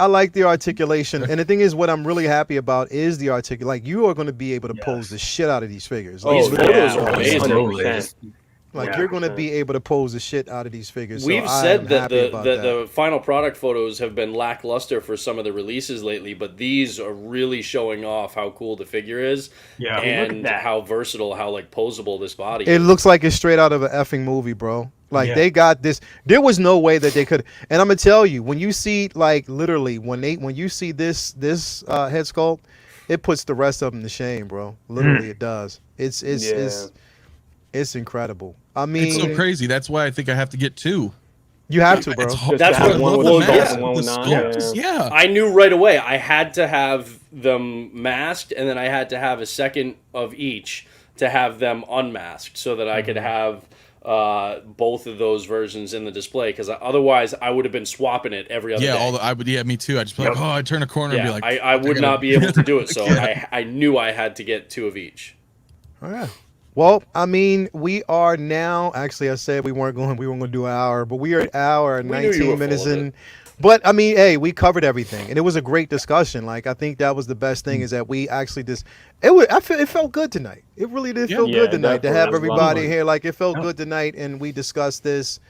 Speaker 2: like the articulation. And the thing is, what I'm really happy about is the articulation. Like, you are going to be able to pose the shit out of these figures.
Speaker 6: These photos are amazing.
Speaker 2: You're going to be able to pose the shit out of these figures.
Speaker 6: We've said that the final product photos have been lackluster for some of the releases lately, but these are really showing off how cool the figure is and how versatile, how like posable this body is.
Speaker 2: It looks like it's straight out of an effing movie, bro. Like they got this. There was no way that they could. And I'm gonna tell you, when you see like literally when you see this head sculpt, it puts the rest of them to shame, bro. Literally, it does. It's incredible. I mean,
Speaker 4: it's so crazy. That's why I think I have to get 2.
Speaker 2: You have to, bro.
Speaker 6: That's what
Speaker 3: one with
Speaker 6: well,
Speaker 3: the
Speaker 6: yeah.
Speaker 3: sculpt.
Speaker 4: Yeah.
Speaker 6: I knew right away I had to have them masked, and then I had to have a second of each to have them unmasked, so that I could have both of those versions in the display. Because otherwise, I would have been swapping it every other day.
Speaker 4: Me too. I just be like, oh, I turn a corner and be like,
Speaker 6: I would not be able to do it. So I knew I had to get 2 of each.
Speaker 2: Oh, yeah. Well, I mean, we are now. Actually, I said we weren't going to do an hour, but we are an hour and 19 minutes in. But I mean, hey, we covered everything, and it was a great discussion. Like, I think that was the best thing, is that we actually just it felt good tonight. It really did feel good tonight to have everybody here. Like, it felt good tonight, and we discussed this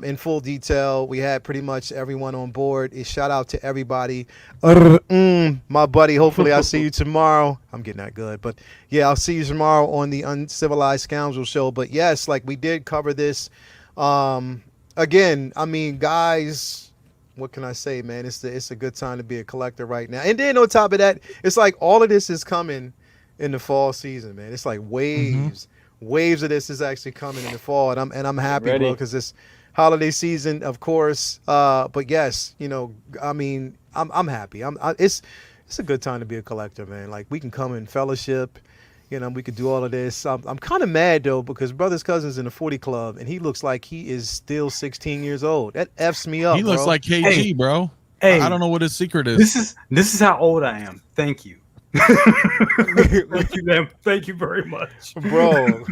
Speaker 2: in full detail. We had pretty much everyone on board. A shout out to everybody. My buddy, hopefully I'll see you tomorrow. I'm getting that good, but yeah, I'll see you tomorrow on the Uncivilized Scoundrel show. But yes, like, we did cover this. Again, I mean, guys, what can I say, man? It's a good time to be a collector right now. And then on top of that, it's like all of this is coming in the fall season, man. It's like waves of this is actually coming in the fall, and I'm happy, bro, because this holiday season, of course. But yes, you know, I mean, I'm happy. It's a good time to be a collector, man. Like, we can come in fellowship. You know, we could do all of this. I'm kind of mad, though, because Brother's cousin's in the 40 club, and he looks like he is still 16 years old. That F's me up,
Speaker 4: He looks like KG, bro.
Speaker 5: Hey,
Speaker 4: I don't know what his secret is.
Speaker 5: This is how old I am. Thank you. Thank you very much,
Speaker 2: bro.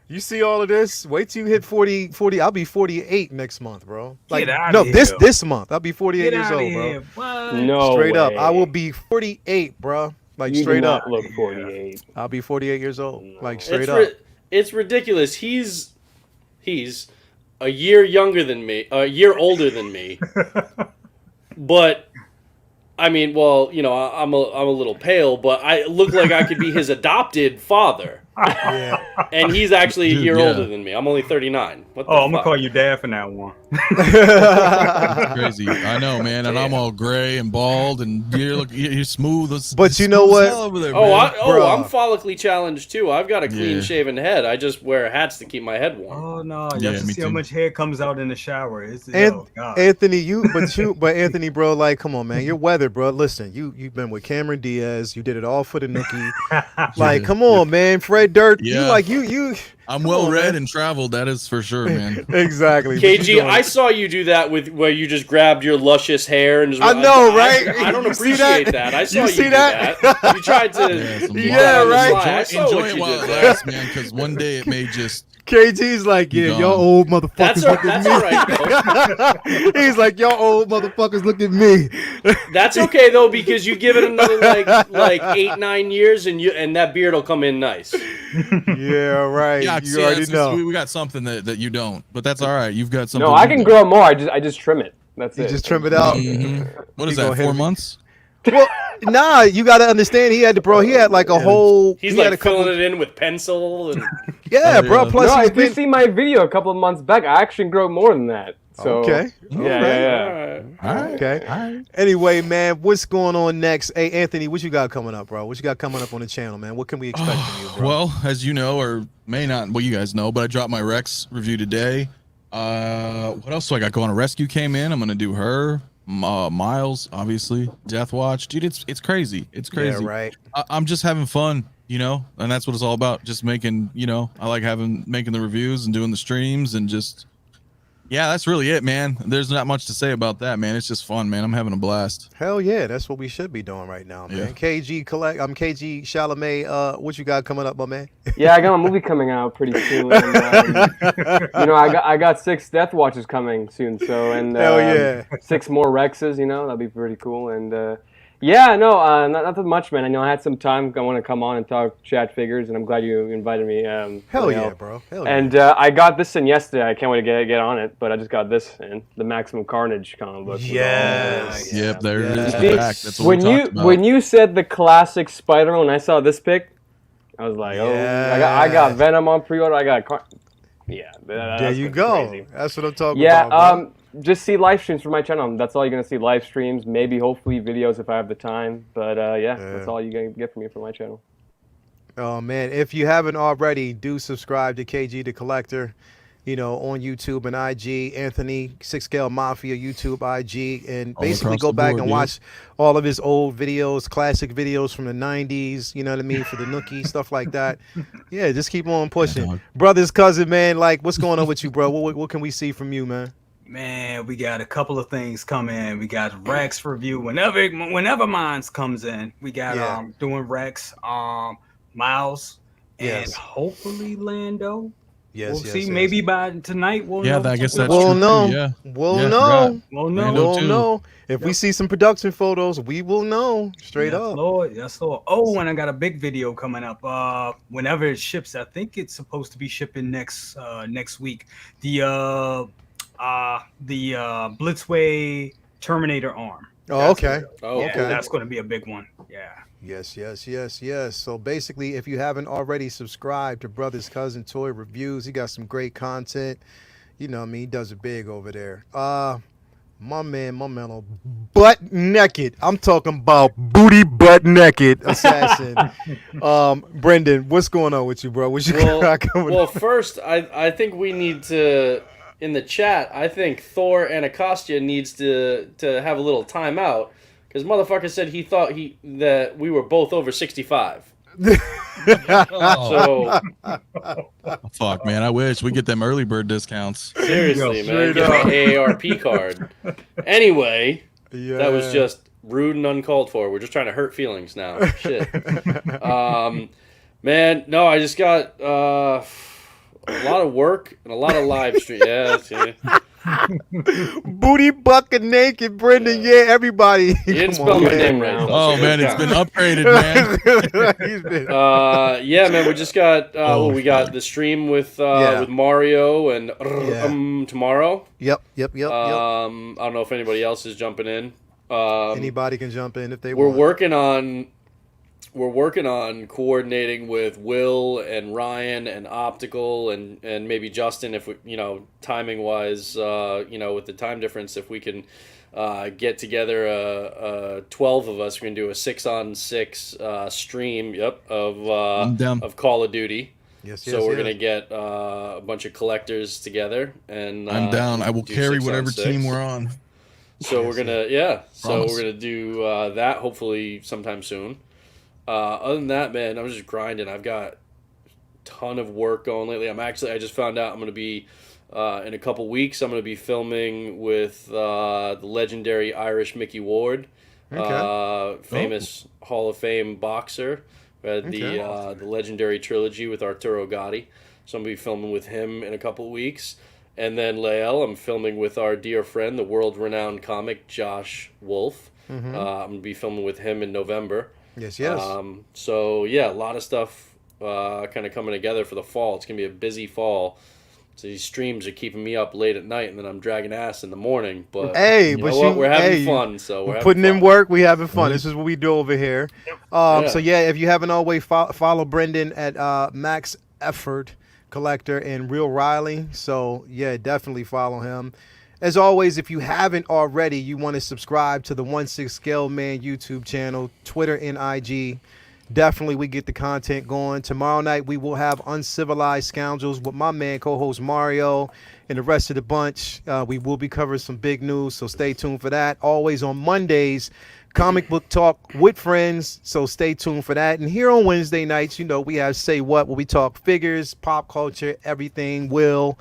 Speaker 2: You see all of this? Wait till you hit 40. I'll be 48 next month, bro. Like, no, this month I'll be 48 years old, bro.
Speaker 5: What?
Speaker 3: No,
Speaker 2: straight
Speaker 3: way.
Speaker 2: up, I will be 48, bro. Like,
Speaker 3: you
Speaker 2: straight
Speaker 3: do
Speaker 2: up.
Speaker 3: not look 48.
Speaker 2: I'll be 48 years old.
Speaker 3: No.
Speaker 2: Like, straight up.
Speaker 6: It's ridiculous. He's a year younger than me, a year older than me, but. I mean, well, you know, I'm a little pale, but I look like I could be his adopted father.
Speaker 2: Yeah.
Speaker 6: And he's actually a year older than me. I'm only 39. What the
Speaker 5: I'm
Speaker 6: fuck?
Speaker 5: gonna call you dad for that one.
Speaker 4: Crazy. I know, man. And I'm all gray and bald, and you're smooth.
Speaker 2: But you know what?
Speaker 4: Over there,
Speaker 6: I'm follically challenged too. I've got a clean shaven head. I just wear hats to keep my head warm.
Speaker 5: Oh no! You have to see how much hair comes out in the shower.
Speaker 2: Anthony, Anthony, bro, like, come on, man. You're weathered, bro. Listen, you've been with Cameron Diaz. You did it all for the nookie. Like, come on, man. Fred Dirt.
Speaker 4: Yeah.
Speaker 2: You.
Speaker 4: I'm well read and traveled. That is for sure, man.
Speaker 2: Exactly.
Speaker 6: KG, I saw you do that where you just grabbed your luscious hair and just.
Speaker 2: I know, right?
Speaker 6: I don't appreciate that. I saw you
Speaker 2: see
Speaker 6: do
Speaker 2: that.
Speaker 6: You tried to.
Speaker 2: Right.
Speaker 4: Enjoy it while it lasts, man. Because one day it may just.
Speaker 2: KG's like, yeah, y'all old motherfuckers look at me.
Speaker 6: That's all right,
Speaker 2: He's like, y'all old motherfuckers look at me.
Speaker 6: That's okay though, because you give it another like 8-9 years, and that beard will come in nice.
Speaker 2: Yeah, right.
Speaker 4: Yeah,
Speaker 2: you already know.
Speaker 4: We got something that you don't, but that's all right. You've got something.
Speaker 3: No, I can grow more. I just trim it. That's it.
Speaker 2: You just trim it out.
Speaker 4: Mm-hmm. What is that? 4 months?
Speaker 2: Well, nah, you got to understand. He had like a whole.
Speaker 6: He's like filling it in with pencil and.
Speaker 2: Yeah, bro. Plus,
Speaker 3: no, if you see my video a couple of months back, I actually grow more than that. So,
Speaker 2: okay.
Speaker 3: Yeah.
Speaker 4: All right.
Speaker 2: Okay.
Speaker 4: All right.
Speaker 2: Anyway, man, what's going on next? Hey, Anthony, what you got coming up, bro? What you got coming up on the channel, man? What can we expect from you, bro?
Speaker 4: Well, as you know, or may not, well, you guys know, but I dropped my Rex review today. What else do I got going? A Rescue came in. I'm gonna do her. Miles, obviously. Death Watch, dude. It's crazy. It's crazy.
Speaker 2: Yeah, right.
Speaker 4: I'm just having fun, you know, and that's what it's all about. Just making, you know, I like making the reviews and doing the streams and just. Yeah, that's really it, man. There's not much to say about that, man. It's just fun, man. I'm having a blast.
Speaker 2: Hell yeah, that's what we should be doing right now, man.
Speaker 4: Yeah.
Speaker 2: KG KG Chalamet. What you got coming up, my man?
Speaker 3: Yeah, I got a movie coming out pretty soon. And, you know, I got 6 Death Watches coming soon. So
Speaker 2: hell yeah,
Speaker 3: 6 more Rexes. You know, that'd be pretty cool. And yeah, no, not that much, man. I know I had some time. I want to come on and talk chat figures, and I'm glad you invited me.
Speaker 2: Hell yeah, bro. Hell yeah.
Speaker 3: And I got this in yesterday. I can't wait to get on it, but I just got this in the Maximum Carnage comic book.
Speaker 2: Yes.
Speaker 4: Yep, there it is.
Speaker 3: See,
Speaker 4: That's what we talked about.
Speaker 3: when you said the classic Spider-Man, when I saw this pic, I was like, oh, I got Venom on pre-order. I got there you go.
Speaker 2: Crazy. That's what I'm talking about.
Speaker 3: Yeah, just see live streams from my channel. That's all you're gonna see: live streams, maybe, hopefully, videos if I have the time. But that's all you're gonna get from me from my channel.
Speaker 2: Oh man, if you haven't already, do subscribe to KG the Collector, on YouTube and IG, Anthony 6 Scale Mafia, YouTube, IG, and
Speaker 4: All
Speaker 2: basically
Speaker 4: across
Speaker 2: go
Speaker 4: the
Speaker 2: back
Speaker 4: board,
Speaker 2: and
Speaker 4: dude.
Speaker 2: watch all of his old videos, classic videos from the 90s, you know what I mean, for the Nookie, stuff like that. Yeah, just keep on pushing.
Speaker 4: dog.
Speaker 2: Brother's cousin, man, like, what's going on with you, bro? What can we see from you, man?
Speaker 5: Man, we got a couple of things coming. We got Rex review whenever mines comes in. We got doing Rex, Miles, and
Speaker 2: Yes.
Speaker 5: hopefully Lando.
Speaker 2: Yes,
Speaker 5: We'll
Speaker 2: yes,
Speaker 5: see.
Speaker 2: yes.
Speaker 5: Maybe by tonight we'll
Speaker 4: Yeah,
Speaker 5: know.
Speaker 4: I guess
Speaker 5: something
Speaker 4: that's
Speaker 5: about
Speaker 2: We'll
Speaker 4: true,
Speaker 2: know.
Speaker 4: too, yeah.
Speaker 2: We'll
Speaker 4: Yeah, I
Speaker 2: know.
Speaker 4: forgot.
Speaker 5: We'll know.
Speaker 4: Mando
Speaker 2: We'll
Speaker 4: too.
Speaker 2: know. If we see some production photos, we will know straight
Speaker 5: Yes,
Speaker 2: up.
Speaker 5: Lord. Yes, Lord. Oh, and I got a big video coming up. Whenever it ships, I think it's supposed to be shipping next week. The Blitzway Terminator arm.
Speaker 2: Oh, okay.
Speaker 6: Oh,
Speaker 2: Okay.
Speaker 5: That's going to be a big one. Yeah.
Speaker 2: Yes, yes, yes, yes. So basically, if you haven't already subscribed to Brother's Cousin Toy Reviews, he got some great content. You know what I mean? He does it big over there. My man, butt naked. I'm talking about booty butt naked assassin. Brendan, what's going on with you, bro? What you got coming
Speaker 6: Well,
Speaker 2: up?
Speaker 6: first, I think we need to, in the chat, I think Thor Anacostia needs to have a little timeout because motherfucker said he thought that we were both over 65. So
Speaker 4: Fuck, man. I wish we get them early bird discounts.
Speaker 6: seriously, man,
Speaker 2: Straight
Speaker 6: get my AARP card. Anyway,
Speaker 2: Yeah.
Speaker 6: that was just rude and uncalled for. We're just trying to hurt feelings now. Shit. Man, no, I just got a lot of work and a lot of live stream. Yeah, see.
Speaker 2: Booty bucket naked, Brendan. Yeah, everybody.
Speaker 6: You didn't
Speaker 2: Come
Speaker 6: spell
Speaker 2: on,
Speaker 6: my
Speaker 2: man.
Speaker 6: name right. Though,
Speaker 4: Oh,
Speaker 6: so
Speaker 4: man,
Speaker 6: good
Speaker 4: it's been
Speaker 6: count.
Speaker 4: upgraded, man.
Speaker 2: He's been.
Speaker 6: Yeah, man, we just got we got the stream with Mario and tomorrow.
Speaker 2: Yep.
Speaker 6: I don't know if anybody else is jumping in.
Speaker 2: Anybody can jump in if they
Speaker 6: We're
Speaker 2: want.
Speaker 6: working on coordinating with Will and Ryan and Optical and maybe Justin if we, timing wise, with the time difference, if we can get together 12 of us, we can do a 6-on-6 stream.
Speaker 4: I'm down.
Speaker 6: Of Call of Duty.
Speaker 2: Yes,
Speaker 6: So we're gonna get a bunch of collectors together, and
Speaker 4: I'm down. I will
Speaker 6: do
Speaker 4: carry
Speaker 6: 6 on
Speaker 4: whatever
Speaker 6: 6.
Speaker 4: team we're on.
Speaker 6: So we're gonna
Speaker 4: Promise.
Speaker 6: we're gonna do that hopefully sometime soon. Other than that, man, I'm just grinding. I've got a ton of work going lately. I just found out I'm gonna be in a couple weeks. I'm gonna be filming with the legendary Irish Mickey Ward, famous Hall of Fame boxer. We had the legendary trilogy with Arturo Gatti. So I'm gonna be filming with him in a couple weeks. And then Lael, I'm filming with our dear friend, the world-renowned comic Josh Wolf. I'm going to be filming with him in November.
Speaker 2: Yes.
Speaker 6: So, yeah, a lot of stuff kind of coming together for the fall. It's going to be a busy fall. So these streams are keeping me up late at night, and then I'm dragging ass in the morning. But
Speaker 2: Hey,
Speaker 6: you know
Speaker 2: but
Speaker 6: what?
Speaker 2: you-
Speaker 6: We're having
Speaker 2: hey,
Speaker 6: fun. So
Speaker 2: We're
Speaker 6: having
Speaker 2: putting in
Speaker 6: fun.
Speaker 2: work. We having fun. This is what we do over here. So yeah, if you haven't always follow Brendan at Max Effort Collector and Real Riley. So yeah, definitely follow him. As always, if you haven't already, you want to subscribe to the 1/6 Scale Man YouTube channel, Twitter and IG. Definitely, we get the content going. Tomorrow night, we will have Uncivilized Scoundrels with my man, co-host Mario, and the rest of the bunch. We will be covering some big news, so stay tuned for that. Always on Mondays, comic book talk with friends, so stay tuned for that. And here on Wednesday nights, we have Say What, where we talk figures, pop culture, everything, Will,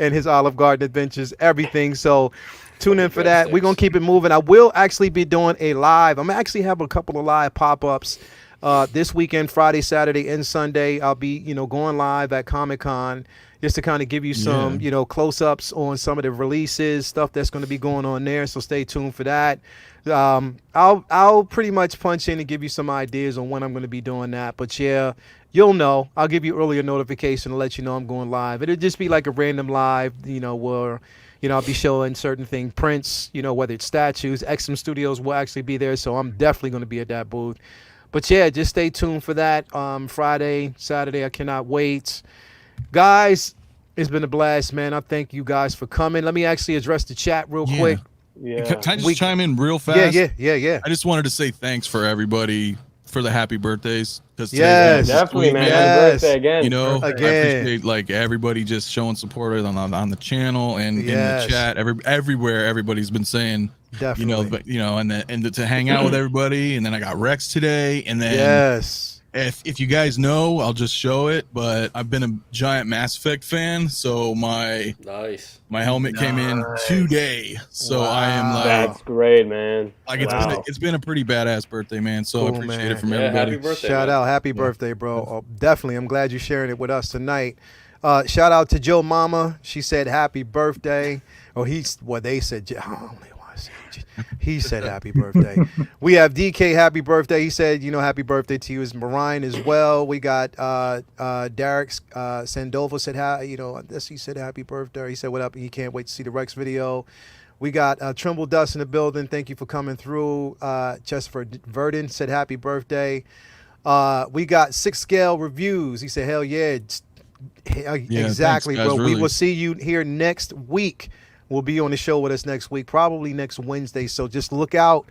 Speaker 2: and his Olive Garden adventures, everything. So tune in for that. We're going to keep it moving. I will actually be doing a live. I'm going to actually have a couple of live pop-ups this weekend, Friday, Saturday, and Sunday. I'll be, going live at Comic-Con just to kind of give you some, close-ups on some of the releases, stuff that's going to be going on there. So stay tuned for that. I'll pretty much punch in and give you some ideas on when I'm going to be doing that. But yeah, you'll know. I'll give you earlier notification to let you know I'm going live. It'll just be like a random live, where I'll be showing certain things, prints, whether it's statues. XM Studios will actually be there, so I'm definitely going to be at that booth. But yeah, just stay tuned for that. Friday, Saturday, I cannot wait. Guys, It's been a blast, man. I thank you guys for coming. Let me actually address the chat real quick.
Speaker 3: Yeah.
Speaker 4: Can I just chime in real fast?
Speaker 2: Yeah.
Speaker 4: I just wanted to say thanks for everybody for the happy birthdays.
Speaker 2: Yes,
Speaker 3: definitely, man.
Speaker 2: Yes.
Speaker 3: Happy birthday again.
Speaker 4: You know, I
Speaker 2: Again.
Speaker 4: appreciate like everybody just showing support on the channel and in
Speaker 2: Yes.
Speaker 4: the chat. Everywhere, everybody's been saying,
Speaker 2: Definitely.
Speaker 4: and to hang out with everybody. And then I got Rex today, and then
Speaker 2: Yes.
Speaker 4: if you guys know, I'll just show it. But I've been a giant Mass Effect fan, so my helmet came in today. So
Speaker 2: Wow.
Speaker 4: I am like,
Speaker 3: That's great, man.
Speaker 4: like
Speaker 3: Wow.
Speaker 4: it's been a pretty badass birthday, man. So I
Speaker 2: Cool,
Speaker 4: appreciate
Speaker 2: man.
Speaker 4: it from
Speaker 6: Yeah,
Speaker 4: everybody.
Speaker 6: happy birthday.
Speaker 2: Shout
Speaker 6: man.
Speaker 2: out, happy birthday, bro. Oh, definitely, I'm glad you're sharing it with us tonight. Shout out to Joe Mama. She said happy birthday. Or they said. I don't really want to say. He said happy birthday. We have DK happy birthday. He said, happy birthday to you as Marine as well. We got Derek Sandoval said I guess he said happy birthday. He said what up. He can't wait to see the Rex video. We got Trimble Dust in the building. Thank you for coming through. Chester Verdon said happy birthday. We got 6 Scale Reviews. He said, hell yeah. Exactly,
Speaker 4: thanks, guys,
Speaker 2: bro.
Speaker 4: really.
Speaker 2: We will see you here next week. Will be on the show with us next week, probably next Wednesday. So just look out.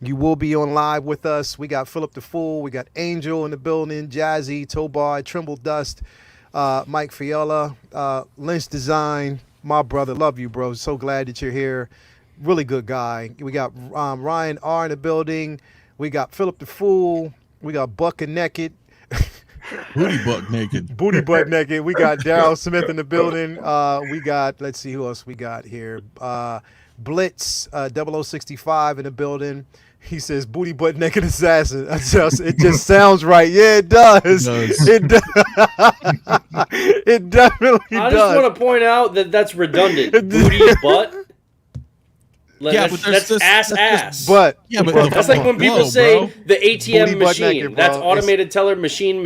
Speaker 2: You will be on live with us. We got Philip the Fool. We got Angel in the building, Jazzy, Tobar, Trimble Dust, Mike Fiala, Lynch Design. My brother, love you, bro. So glad that you're here. Really good guy. We got Ryan R in the building. We got Philip the Fool. We got Buck and Naked.
Speaker 4: Booty butt naked.
Speaker 2: Booty butt naked. We got Daryl Smith in the building. We got, let's see who else we got here. Blitz 0065 in the building. He says booty butt naked assassin. It just sounds right. Yeah, it does. It definitely
Speaker 6: I
Speaker 2: does.
Speaker 6: just want to point out that that's redundant. Booty butt. Like,
Speaker 4: Yeah,
Speaker 6: that's,
Speaker 4: but there's
Speaker 6: that's
Speaker 4: just-
Speaker 6: ass.
Speaker 2: But
Speaker 4: Yeah, but
Speaker 6: That's like when people
Speaker 4: Whoa,
Speaker 6: say
Speaker 4: bro.
Speaker 6: the ATM
Speaker 2: Booty butt
Speaker 6: machine.
Speaker 2: naked, bro.
Speaker 6: That's automated teller machine.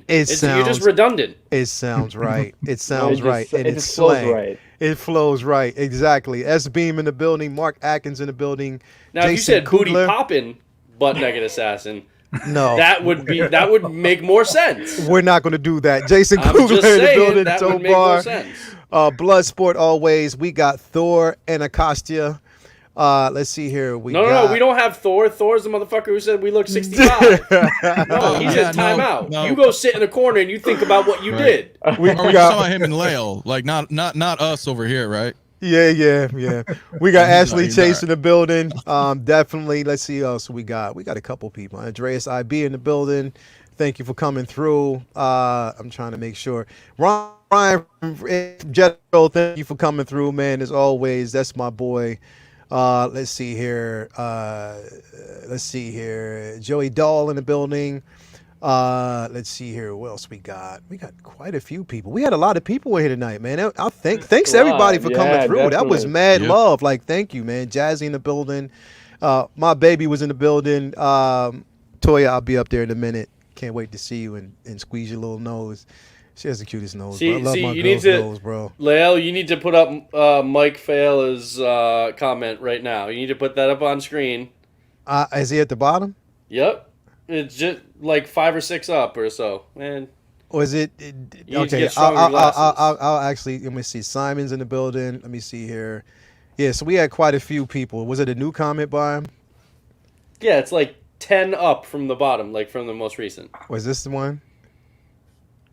Speaker 2: It
Speaker 6: You're just
Speaker 2: sounds-
Speaker 6: redundant.
Speaker 2: it sounds right. It sounds
Speaker 3: just-
Speaker 2: right. And
Speaker 3: it
Speaker 2: it's
Speaker 3: just flows
Speaker 2: slang.
Speaker 3: right.
Speaker 2: It flows right. Exactly. S Beam in the building. Mark Atkins in the building.
Speaker 6: Now, if you
Speaker 2: Jason
Speaker 6: said booty
Speaker 2: Kugler.
Speaker 6: poppin', butt naked assasson,
Speaker 2: No.
Speaker 6: that would make more sense.
Speaker 2: We're not going to do that. Jason
Speaker 6: I'm
Speaker 2: Kugler
Speaker 6: just
Speaker 2: in the
Speaker 6: saying
Speaker 2: building.
Speaker 6: that would make more
Speaker 2: Tobar.
Speaker 6: sense.
Speaker 2: Bloodsport always. We got Thor and Akastia. Let's see here. We
Speaker 6: No, we don't have Thor. Thor's the motherfucker who said we look 65. No, he's
Speaker 4: Yeah,
Speaker 6: in timeout.
Speaker 4: no.
Speaker 6: You go sit in a corner and you think about what you
Speaker 4: Right.
Speaker 6: did.
Speaker 2: We
Speaker 4: Are we
Speaker 2: got,
Speaker 4: talking about him and Lale? Like not us over here, right?
Speaker 2: yeah. We got Ashley
Speaker 4: He's
Speaker 2: Chase
Speaker 4: all
Speaker 2: in the building. Definitely. Let's see who else we got. We got a couple people. Andreas IB in the building. Thank you for coming through. I'm trying to make sure. Ryan from Jetro, thank you for coming through, man. As always, that's my boy. Let's see here. Joey Dahl in the building. Let's see here. What else we got? We got quite a few people. We had a lot of people in here tonight, man. Thanks to everybody for coming
Speaker 3: Yeah,
Speaker 2: through. That was
Speaker 3: definitely.
Speaker 2: mad
Speaker 4: Yep.
Speaker 2: love. Like, thank you, man. Jazzy in the building. My baby was in the building. Toya, I'll be up there in a minute. Can't wait to see you and squeeze your little nose. She has the cutest nose.
Speaker 6: See-
Speaker 2: bro. I love
Speaker 6: see,
Speaker 2: my
Speaker 6: you need
Speaker 2: girl's
Speaker 6: to-
Speaker 2: nose, bro.
Speaker 6: Lael, you need to put up Mike Fala's comment right now. You need to put that up on screen.
Speaker 2: Is he at the bottom?
Speaker 6: Yep. It's just like 5 or 6 up or so. Man,
Speaker 2: Or is it?
Speaker 6: You need to
Speaker 2: Okay,
Speaker 6: get stronger glasses.
Speaker 2: I'll actually. Let me see. Simon's in the building. Let me see here. Yeah, so we had quite a few people. Was it a new comment by him?
Speaker 6: yeah, it's like 10 up from the bottom, like from the most recent.
Speaker 2: Was this the one?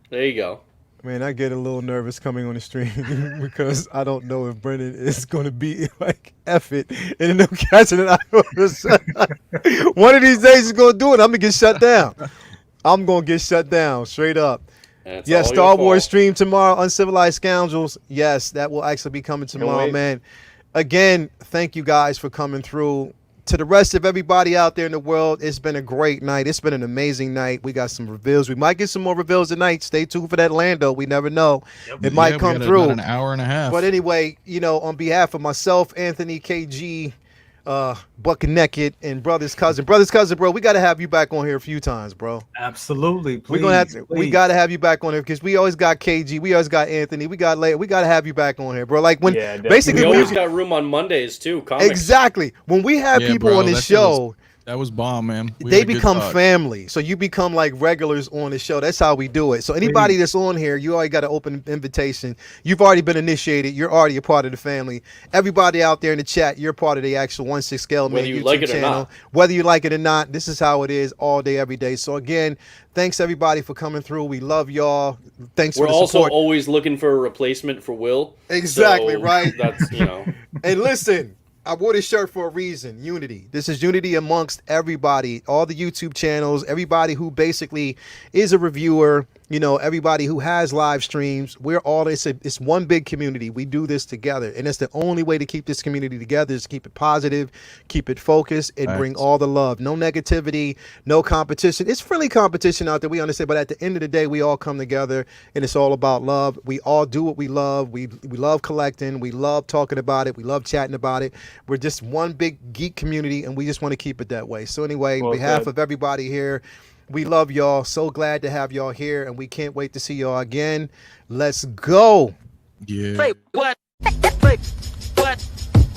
Speaker 6: There you go.
Speaker 2: Man, I get a little nervous coming on the stream because I don't know if Brennan is going to be like, F it, and end up catching it. One of these days he's going to do it. I'm going to get shut down. I'm going to get shut down, straight up.
Speaker 6: And it's
Speaker 2: Yes,
Speaker 6: all
Speaker 2: Star
Speaker 6: your
Speaker 2: Wars
Speaker 6: fault.
Speaker 2: stream tomorrow, Uncivilized Scoundrels. Yes, that will actually be coming tomorrow,
Speaker 3: wait.
Speaker 2: man. Again, thank you guys for coming through. To the rest of everybody out there in the world, it's been a great night. It's been an amazing night. We got some reveals. We might get some more reveals tonight. Stay tuned for that Lando. We never know. It might
Speaker 4: Yeah, we
Speaker 2: come
Speaker 4: got
Speaker 2: through.
Speaker 4: about an hour and a half.
Speaker 2: But anyway, on behalf of myself, Anthony, KG, Buck Naked, and Brother's Cousin, bro, we got to have you back on here a few times, bro.
Speaker 5: Absolutely. Please,
Speaker 2: We're gonna have to, we
Speaker 5: please.
Speaker 2: got to have you back on here because we always got KG, we always got Anthony, we got Leia. We got to have you back on here, bro. Like when
Speaker 3: Yeah, definitely.
Speaker 2: basically
Speaker 6: We
Speaker 2: when
Speaker 6: always
Speaker 2: we-
Speaker 6: got room on Mondays too. Comics.
Speaker 2: exactly when we have
Speaker 4: Yeah,
Speaker 2: people
Speaker 4: bro,
Speaker 2: on this
Speaker 4: that shit was-
Speaker 2: show,
Speaker 4: That was bomb, man. We
Speaker 2: They
Speaker 4: had a good
Speaker 2: become
Speaker 4: talk.
Speaker 2: family. So you become like regulars on the show. That's how we do it. So anybody that's on here, you already got an open invitation. You've already been initiated. You're already a part of the family. Everybody out there in the chat, you're part of the actual 1/6 Scale Man
Speaker 6: Whether you
Speaker 2: YouTube
Speaker 6: like it or
Speaker 2: channel.
Speaker 6: not.
Speaker 2: Whether you like it or not, this is how it is all day, every day. So again, thanks everybody for coming through. We love y'all. Thanks
Speaker 6: We're
Speaker 2: for the
Speaker 6: also
Speaker 2: support.
Speaker 6: always looking for a replacement for Will.
Speaker 2: Exactly,
Speaker 6: So
Speaker 2: right?
Speaker 6: That's, you know.
Speaker 2: And listen, I wore this shirt for a reason. Unity. This is unity amongst everybody, all the YouTube channels, everybody who basically is a reviewer, you know, everybody who has live streams. We're all, it's one big community. We do this together. And it's the only way to keep this community together is to keep it positive, keep it focused, and bring all the love. No negativity, no competition. It's friendly competition out there, we understand. But at the end of the day, we all come together and it's all about love. We all do what we love. We love collecting. We love talking about it. We love chatting about it. We're just one big geek community, and we just want to keep it that way. So anyway, on behalf of everybody here, we love y'all. So glad to have y'all here, and we can't wait to see y'all again. Let's go.
Speaker 4: Yeah.
Speaker 1: Say what?